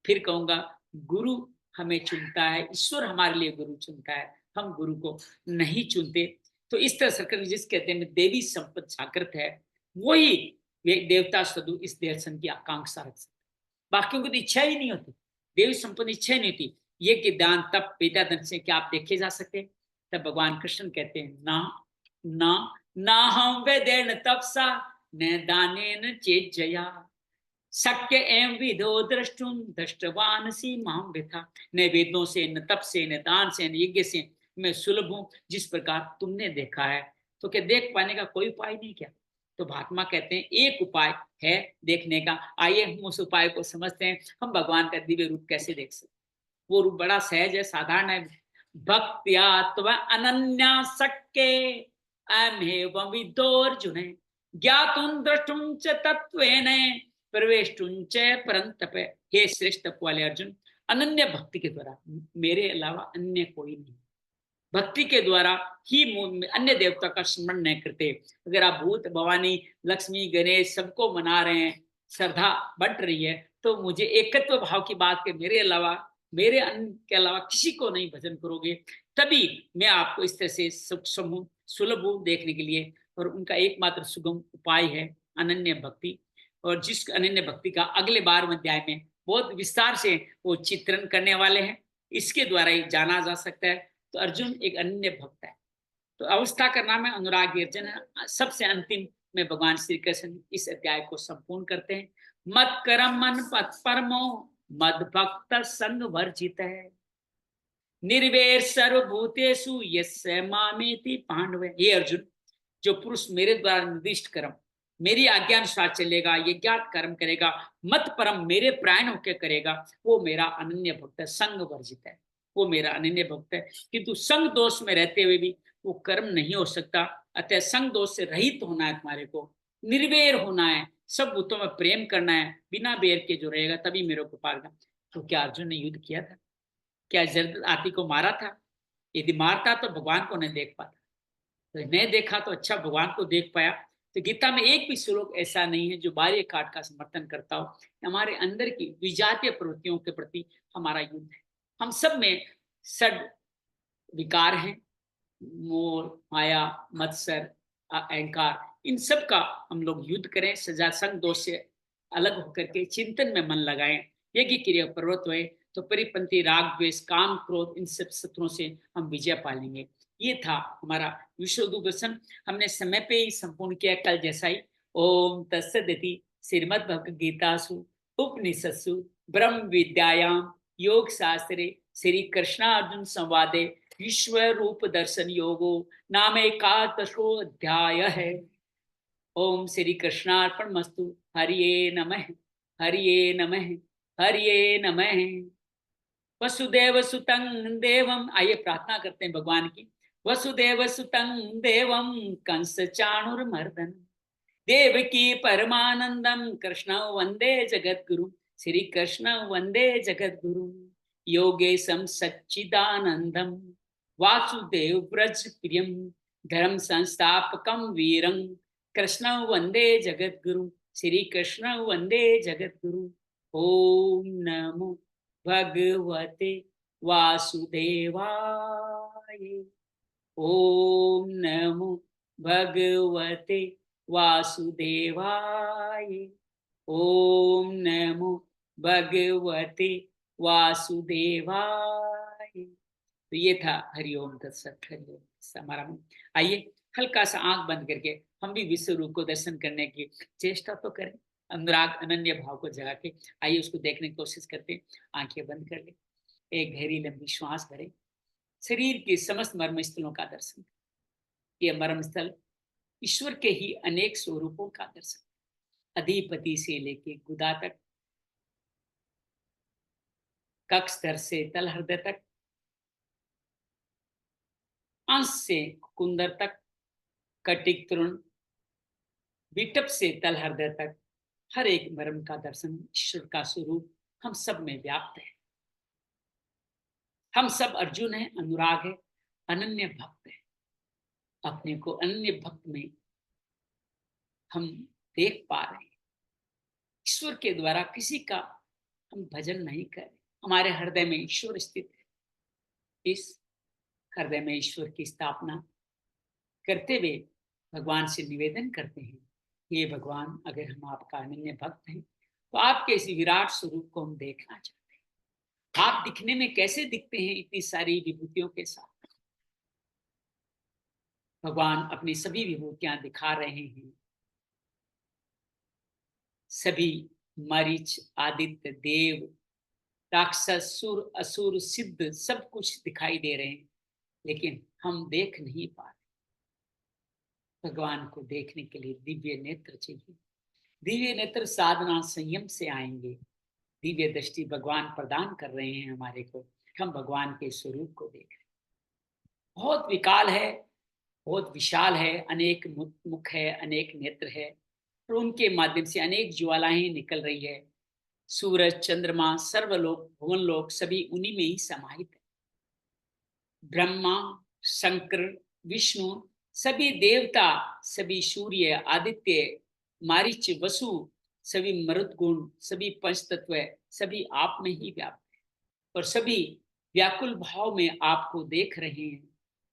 फिर कहूंगा, गुरु हमें चुनता है, ईश्वर हमारे लिए गुरु चुनता है, हम गुरु को नहीं चुनते। तो इस तरह सरकार जिस कहते हैं देवी संपद जागृत है, वही देवता सदु इस दर्शन की आकांक्षा रख सकते, बाकियों को तो इच्छा ही नहीं होती, देवी संपद इच्छा ही नहीं होती। ये कि दान तप वेदा धन से क्या आप देखे जा सकते? तब भगवान कृष्ण कहते हैं, ना ना ना हम वेदेन तपसा न दानेन चेत जया शक्य एवं विधो द्रष्टुम दृष्टवान सी माम व्यथा। न वेदों से, न तप से, न दान से, न यज्ञ से मैं सुलभ हूं जिस प्रकार तुमने देखा है। तो क्या देख पाने का कोई उपाय नहीं क्या? तो महात्मा कहते हैं एक उपाय है देखने का, आइए हम उस उपाय को समझते हैं। हम भगवान का दिव्य रूप कैसे देख सकते? वो रूप बड़ा सहज है, साधारण है। भक्त्या त्व अनन्या शक्य अमेव विदोर्जुन ज्ञातुं द्रष्टुं च तत्त्वेन प्रवेष्टुं च परंतप। हे श्रेष्ठ वाले अर्जुन, अनन्य भक्ति के द्वारा, मेरे अलावा अन्य कोई नहीं, भक्ति के द्वारा ही अन्य देवता का स्मरण नहीं करते। अगर आप भूत भवानी लक्ष्मी गणेश सबको मना रहे हैं, श्रद्धा बढ़ रही है, तो मुझे एकत्व भाव की बात के मेरे अलावा, मेरे अन्य के अलावा किसी को नहीं भजन करोगे, तभी मैं आपको इस तरह से सुलभ देखने के लिए। और उनका एकमात्र सुगम उपाय है अनन्य भक्ति। और जिस अनन्य भक्ति का अगले 12वें अध्याय में बहुत विस्तार से वो चित्रण करने वाले हैं, इसके द्वारा ही जाना जा सकता है। तो अर्जुन एक अनन्य भक्त है। तो अवस्था का नाम है अनुराग अर्जुन है। सबसे अंतिम में भगवान श्री कृष्ण इस अध्याय को संपूर्ण करते हैं। मत करम मन पथ परमो मद भक्त संग वर्जित है निर्वैर सर्वभूतेषु यस्य मामेति पांडव। ये अर्जुन, जो पुरुष मेरे द्वारा निर्दिष्ट कर्म, मेरी आज्ञा अनुसार चलेगा, ये ज्ञात कर्म करेगा, मत परम मेरे प्राण होकर करेगा, वो मेरा अनन्य भक्त है, संग वर्जित है, वो मेरा अनन्य भक्त है। किंतु संग दोष में रहते हुए भी वो कर्म नहीं हो सकता। अतः संग दोष से रहित होना है, तुम्हारे को निर्वैर होना है, सब भूतों में प्रेम करना है, बिना बैर के जो रहेगा तभी मेरे को पाएगा। तो क्या अर्जुन ने युद्ध किया था? क्या जरदत हाथी को मारा था? यदि मारता तो भगवान को नहीं देख पाता, तो नहीं देखा तो अच्छा भगवान को देख पाया। तो गीता में एक भी श्लोक ऐसा नहीं है जो बाह्य काट का समर्थन करता हो। हमारे अंदर की विजातीय प्रवृत्तियों के प्रति हमारा युद्ध है। हम सब में षड विकार हैं, मोह माया मत्सर अहंकार, इन सब का हम लोग युद्ध करें, सजा संग दोष से अलग होकर के चिंतन में मन लगाएं, यज्ञ क्रिया पर्वत हुए तो परिपंथी राग द्वेष काम क्रोध इन सब शत्रुओं से हम विजय पालेंगे। ये था हमारा विश्व दर्शन। हमने समय पे ही संपूर्ण किया कल जैसा ही। ओम तत्सदिति श्रीमद् भगवद गीतासु उपनिषत्सु ब्रह्म विद्यायाम योग शास्त्रे श्री कृष्णार्जुन संवादे विश्व रूप दर्शन योगो नाम एकादशो अध्याय है। ओम श्री कृष्णार्पणमस्तु। हरिये नमः, हरिये नमः, हरिये नमः। वसुदेव सुतं देवम, आइए प्रार्थना करते हैं भगवान की। वसुदेव सुतं देवम कंस चाणुरमर्दन देवकी परमानंदम कृष्ण वंदे जगद्गुरु। श्री कृष्ण वंदे जगद्गुरु। योगेशम सच्चिदानंदम वासुदेव व्रज प्रियम धर्म संस्थापकम वीरं कृष्ण वंदे जगद्गुरु। श्री कृष्ण वंदे जगद्गुरु। ओम नमो भगवते वासुदेवाय। ओम नमो भगवते वासुदेवाय। ओम नमो भगवते वासुदेवाय। तो ये था हरिओम तत्सत, हरिओम समाराम। आइए हल्का सा आंख बंद करके हम भी विश्व रूप को दर्शन करने की चेष्टा तो करें, अनुराग अनन्य भाव को जगा के। आइए उसको देखने की कोशिश करते हैं। आंखें बंद कर ले, एक गहरी लंबी श्वास भरें, शरीर के समस्त मर्म स्थलों का दर्शन। ये मर्म स्थल ईश्वर के ही अनेक स्वरूपों का दर्शन। अधिपति से लेके गुदा तक, कक्षधर से तल हृदय तक, अंश से कुंदर तक, कटिक तृण विटप से तल हृदय तक, हर एक मर्म का दर्शन। ईश्वर का स्वरूप हम सब में व्याप्त है। हम सब अर्जुन है, अनुराग है, अनन्य भक्त है। अपने को अनन्य भक्त में हम देख पा रहे हैं। ईश्वर के द्वारा किसी का हम भजन नहीं करें। हमारे हृदय में ईश्वर स्थित है। इस हृदय में ईश्वर की स्थापना करते हुए भगवान से निवेदन करते हैं, हे भगवान, अगर हम आपका अनन्य भक्त हैं तो आपके इस विराट स्वरूप को हम देखना चाहते हैं। आप दिखने में कैसे दिखते हैं इतनी सारी विभूतियों के साथ? भगवान अपनी सभी विभूतियां दिखा रहे हैं। सभी मरीच, आदित्य, देव, राक्षस, सुर, असुर, सिद्ध सब कुछ दिखाई दे रहे हैं, लेकिन हम देख नहीं पा रहे। भगवान को देखने के लिए दिव्य नेत्र चाहिए। दिव्य नेत्र साधना संयम से आएंगे। दिव्य दृष्टि भगवान प्रदान कर रहे हैं हमारे को। हम भगवान के स्वरूप को देख रहे हैं। बहुत विकाल है, बहुत विशाल है, अनेक मुख है, अनेक नेत्र है, और उनके माध्यम से अनेक ज्वालाएं निकल रही है। सूरज, चंद्रमा, सर्वलोक, भुवनलोक सभी उन्हीं में ही समाहित है। ब्रह्मा, शंकर, विष्णु, सभी देवता, सभी सूर्य, आदित्य, मारीच, वसु, सभी मरुत गुण, सभी पंचतत्व सभी आप में ही व्याप्त है, और सभी व्याकुल भाव में आपको देख रहे हैं।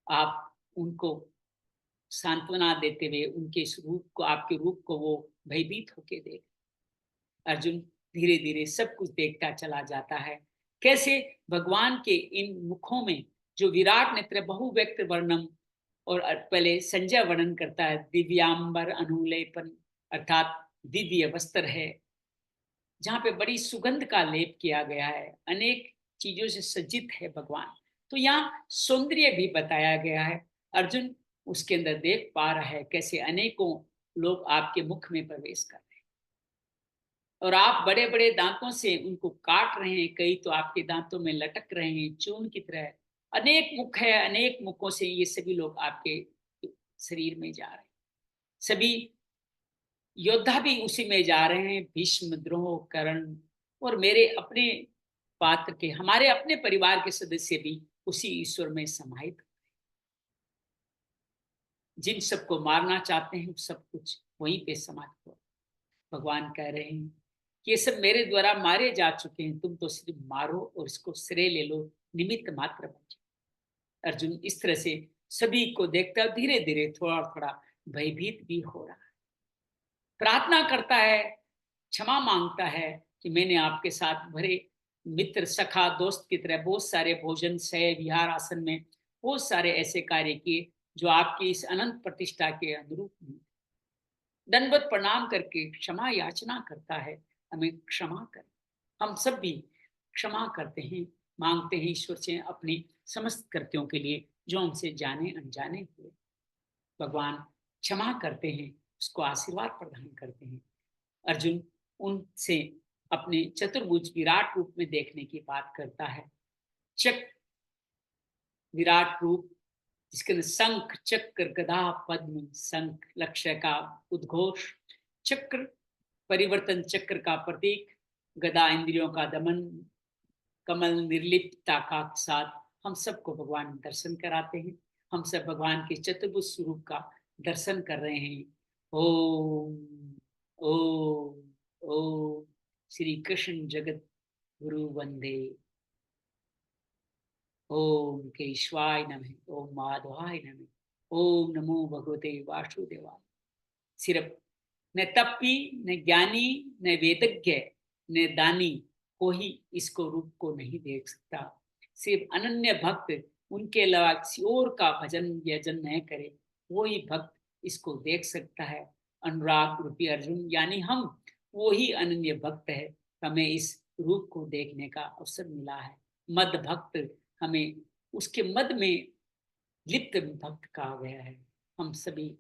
आप उनको सांत्वना देते हुए उनके रूप को, आपके रूप को वो भयभीत होके देख। अर्जुन धीरे धीरे सब कुछ देखता चला जाता है, कैसे भगवान के इन मुखों में जो विराट नेत्र बहुव्यक्त वर्णम, और पहले संजय वर्णन करता है दिव्यांबर अनुलेपन, अर्थात दिव्य वस्त्र है जहाँ पे बड़ी सुगंध का लेप किया गया है, अनेक चीजों से सज्जित है भगवान। तो यहाँ सौंदर्य भी बताया गया है। अर्जुन उसके अंदर देख पा रहा है कैसे अनेकों लोग आपके मुख में प्रवेश कर रहे हैं, और आप बड़े बड़े दांतों से उनको काट रहे हैं। कई तो आपके दांतों में लटक रहे हैं चून की तरह। अनेक मुख है, अनेक मुखों से ये सभी लोग आपके शरीर में जा रहे हैं। सभी योद्धा भी उसी में जा रहे हैं, भीष्म, द्रोह, कर्ण, और मेरे अपने पात्र के, हमारे अपने परिवार के सदस्य भी उसी ईश्वर में समाहित। जिन सबको मारना चाहते हैं सब कुछ वहीं पे समाप्त हो। भगवान कह रहे हैं कि ये सब मेरे द्वारा मारे जा चुके हैं, तुम तो सिर्फ मारो और इसको श्रेय ले लो, निमित्त मात्र बन जाओ। अर्जुन इस तरह से सभी को देखता धीरे धीरे थोड़ा थोड़ा भयभीत भी हो रहा है, प्रार्थना करता है, क्षमा मांगता है कि मैंने आपके साथ भरे मित्र सखा दोस्त की तरह बहुत सारे भोजन सह विहार आसन में बहुत सारे ऐसे कार्य किए जो आपकी इस अनंत प्रतिष्ठा के अनुरूप नहीं। दंडवत प्रणाम करके क्षमा याचना करता है, हमें क्षमा कर। हम सब भी क्षमा करते हैं, मांगते हैं ईश्वर से अपनी समस्त कृत्यों के लिए जो हमसे जाने अनजाने हुए। भगवान क्षमा करते हैं, उसको आशीर्वाद प्रदान करते हैं। अर्जुन उनसे अपने चतुर्भुज विराट रूप में देखने की बात करता है। चक्र विराट रूप जिसके अंदर शंख चक्र गदा पद्म, शंख लक्ष्य का उद्घोष, चक्र परिवर्तन चक्र का प्रतीक, गदा इंद्रियों का दमन, कमल निर्लिप्तता का साथ हम सबको भगवान दर्शन कराते हैं। हम सब भगवान के चतुर्भुज स्वरूप का दर्शन कर रहे हैं। ओम ओम ओम श्री कृष्ण जगत गुरु वंदे। ओम केशवाय नमः, ओम माधवाय नमः, ओम नमो भगवते वासुदेवाय। सिर्फ न तपी न ज्ञानी न वेदज्ञ न दानी कोई इसको रूप को नहीं देख सकता। सिर्फ अनन्य भक्त उनके अलावा किसी और का भजन यजन नहीं करे वो ही भक्त इसको देख सकता है। अनुराग रूपी अर्जुन यानी हम वो ही अनन्य भक्त है, हमें इस रूप को देखने का अवसर मिला है। मद भक्त हमें उसके मद में लिप्त भक्त कहा गया है। हम सभी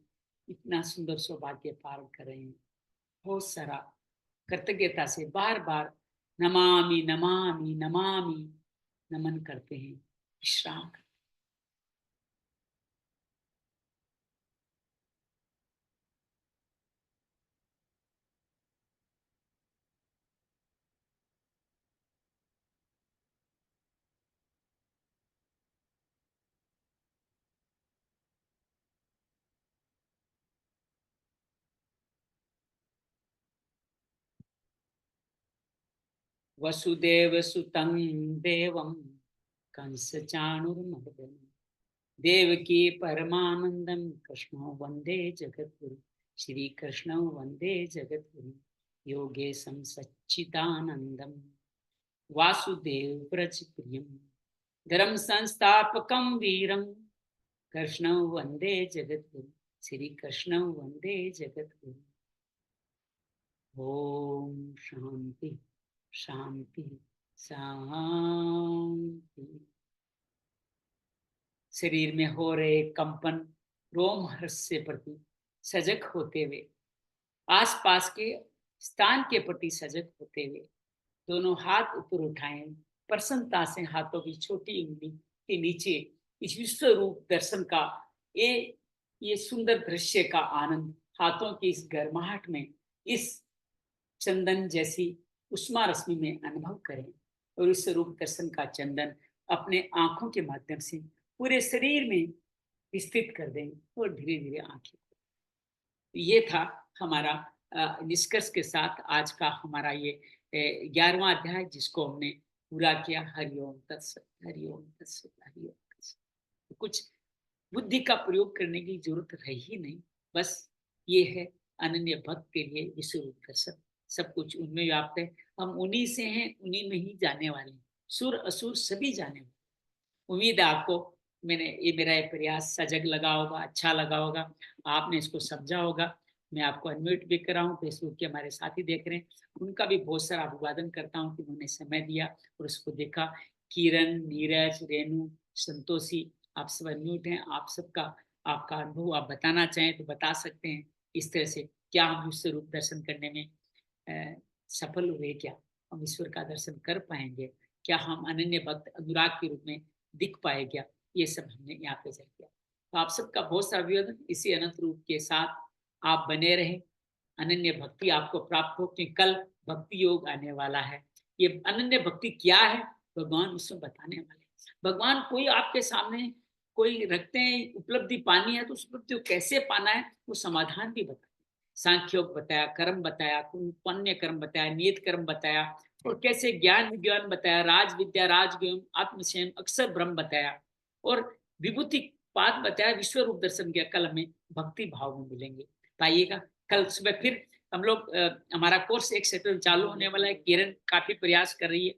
इतना सुंदर सौभाग्य पार कर रहे हैं। बहुत सारा कृतज्ञता से बार बार नमामि नमामि नमामि नमन करते हैं, विश्राम करते हैं। वसुदेव सुतं देवं कंस चाणूरमर्दनम् देवकी परमानंदम कृष्णो वंदे जगद्गुरु, श्री कृष्णो वंदे जगद्गुरु, योगेशं सच्चिदानंदम वासुदेव व्रज प्रियम धर्म संस्थापकं वीरं कृष्णं वंदे जगद्गुरु, श्री कृष्णं वंदे जगद्गुरु। ओम शांति शांति शांति। शरीर में हो रहे कंपन रोमहर्ष से प्रति सजग होते हुए, आसपास के स्थान के प्रति सजग होते हुए दोनों हाथ ऊपर उठाएं, प्रसन्नता से हाथों की छोटी उंगली के नीचे इस विश्व रूप दर्शन का ये सुंदर दृश्य का आनंद, हाथों की इस गर्माहट में, इस चंदन जैसी उष्मा रश्मि में अनुभव करें और इस रूप दर्शन का चंदन अपने आंखों के माध्यम से पूरे शरीर में विस्तृत कर दें और धीरे धीरे आंखें। ये था हमारा निष्कर्ष के साथ आज का हमारा ये 11वां अध्याय जिसको हमने पूरा किया। हरिओम तत्सत हरिओम तत्सत हरिओम तत्सत। कुछ बुद्धि का प्रयोग करने की जरूरत रही ही नहीं, बस ये है अनन्य भक्त के लिए विश्व रूप दर्शन, सब कुछ उनमें व्याप्त है। हम उन्हीं से हैं, उन्हीं में ही जाने वाले हैं, सुर असुर सभी जाने वाले। उम्मीद है आपको ये मेरा ये प्रयास सजग लगा होगा, अच्छा लगा होगा, आपने इसको समझा होगा। मैं आपको अनम्यूट भी कर रहा हूँ, फेसबुक के हमारे साथी देख रहे हैं, उनका भी बहुत सारा अभिवादन करता हूँ कि उन्होंने समय दिया और उसको देखा। किरण, नीरज, रेणु, संतोषी, आप सब अनम्यूट हैं। आप सबका आपका अनुभव आप बताना चाहें तो बता सकते हैं। इस तरह से क्या हम विश्व रूप दर्शन करने में सफल हुए, क्या हम ईश्वर का दर्शन कर पाएंगे, क्या हम अनन्य भक्त अनुराग के रूप में दिख पाए, क्या ये सब हमने यहाँ पे चल किया। तो आप सबका बहुत सारा अभिवादन। इसी अनंत रूप के साथ आप बने रहें, अनन्य भक्ति आपको प्राप्त हो, क्योंकि कल भक्ति योग आने वाला है। ये अनन्य भक्ति क्या है भगवान उसमें बताने वाले। भगवान कोई आपके सामने कोई रखते हैं उपलब्धि पानी है तो उस उपलब्धि को कैसे पाना है वो समाधान भी बताते। सांख्योग बताया, कर्म बताया, पुण्य कर्म बताया, नियत कर्म बताया, और कैसे ज्ञान विज्ञान बताया, राज विद्या राजज्ञान आत्मसंयम अक्षर ब्रह्म बताया, और विभूति बात बताया विश्व रूप दर्शन किया, कल हमें भक्ति भाव में मिलेंगे। तो आइएगा कल सुबह फिर हम लोग हमारा कोर्स 1 सेप्टेम्बर चालू होने वाला है। किरण काफी प्रयास कर रही है।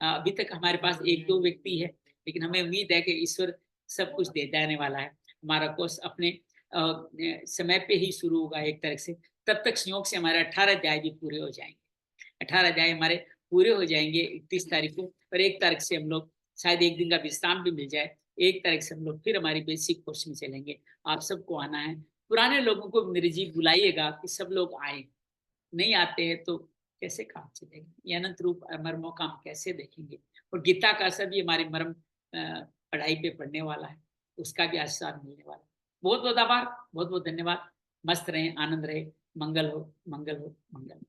अभी तक हमारे पास 1-2 व्यक्ति है, लेकिन हमें उम्मीद है कि ईश्वर सब कुछ दे देने वाला है। हमारा कोर्स अपने समय पे ही शुरू होगा एक तरह से। तब तक संयोग से हमारे 18 अध्याय भी पूरे हो जाएंगे। 18 अध्याय हमारे पूरे हो जाएंगे 31 तारीख को, और 1 तारीख से हम लोग शायद 1 दिन का विश्राम भी मिल जाए। 1 तारीख से हम लोग फिर हमारी बेसिक कोर्स में चलेंगे। आप सबको आना है। पुराने लोगों को मेरे जी बुलाइएगा कि सब लोग आए। नहीं आते हैं तो कैसे काम चलेगा? ये अनंत रूप मर्मों का हम कैसे देखेंगे? और गीता का असर भी हमारी मर्म पढ़ाई पे पड़ने वाला है, उसका भी आशीर्वाद मिलने वाला है। बहुत बहुत आभार, बहुत बहुत धन्यवाद। मस्त रहें, आनंद रहे, मंगल हो, मंगल हो, मंगल हो।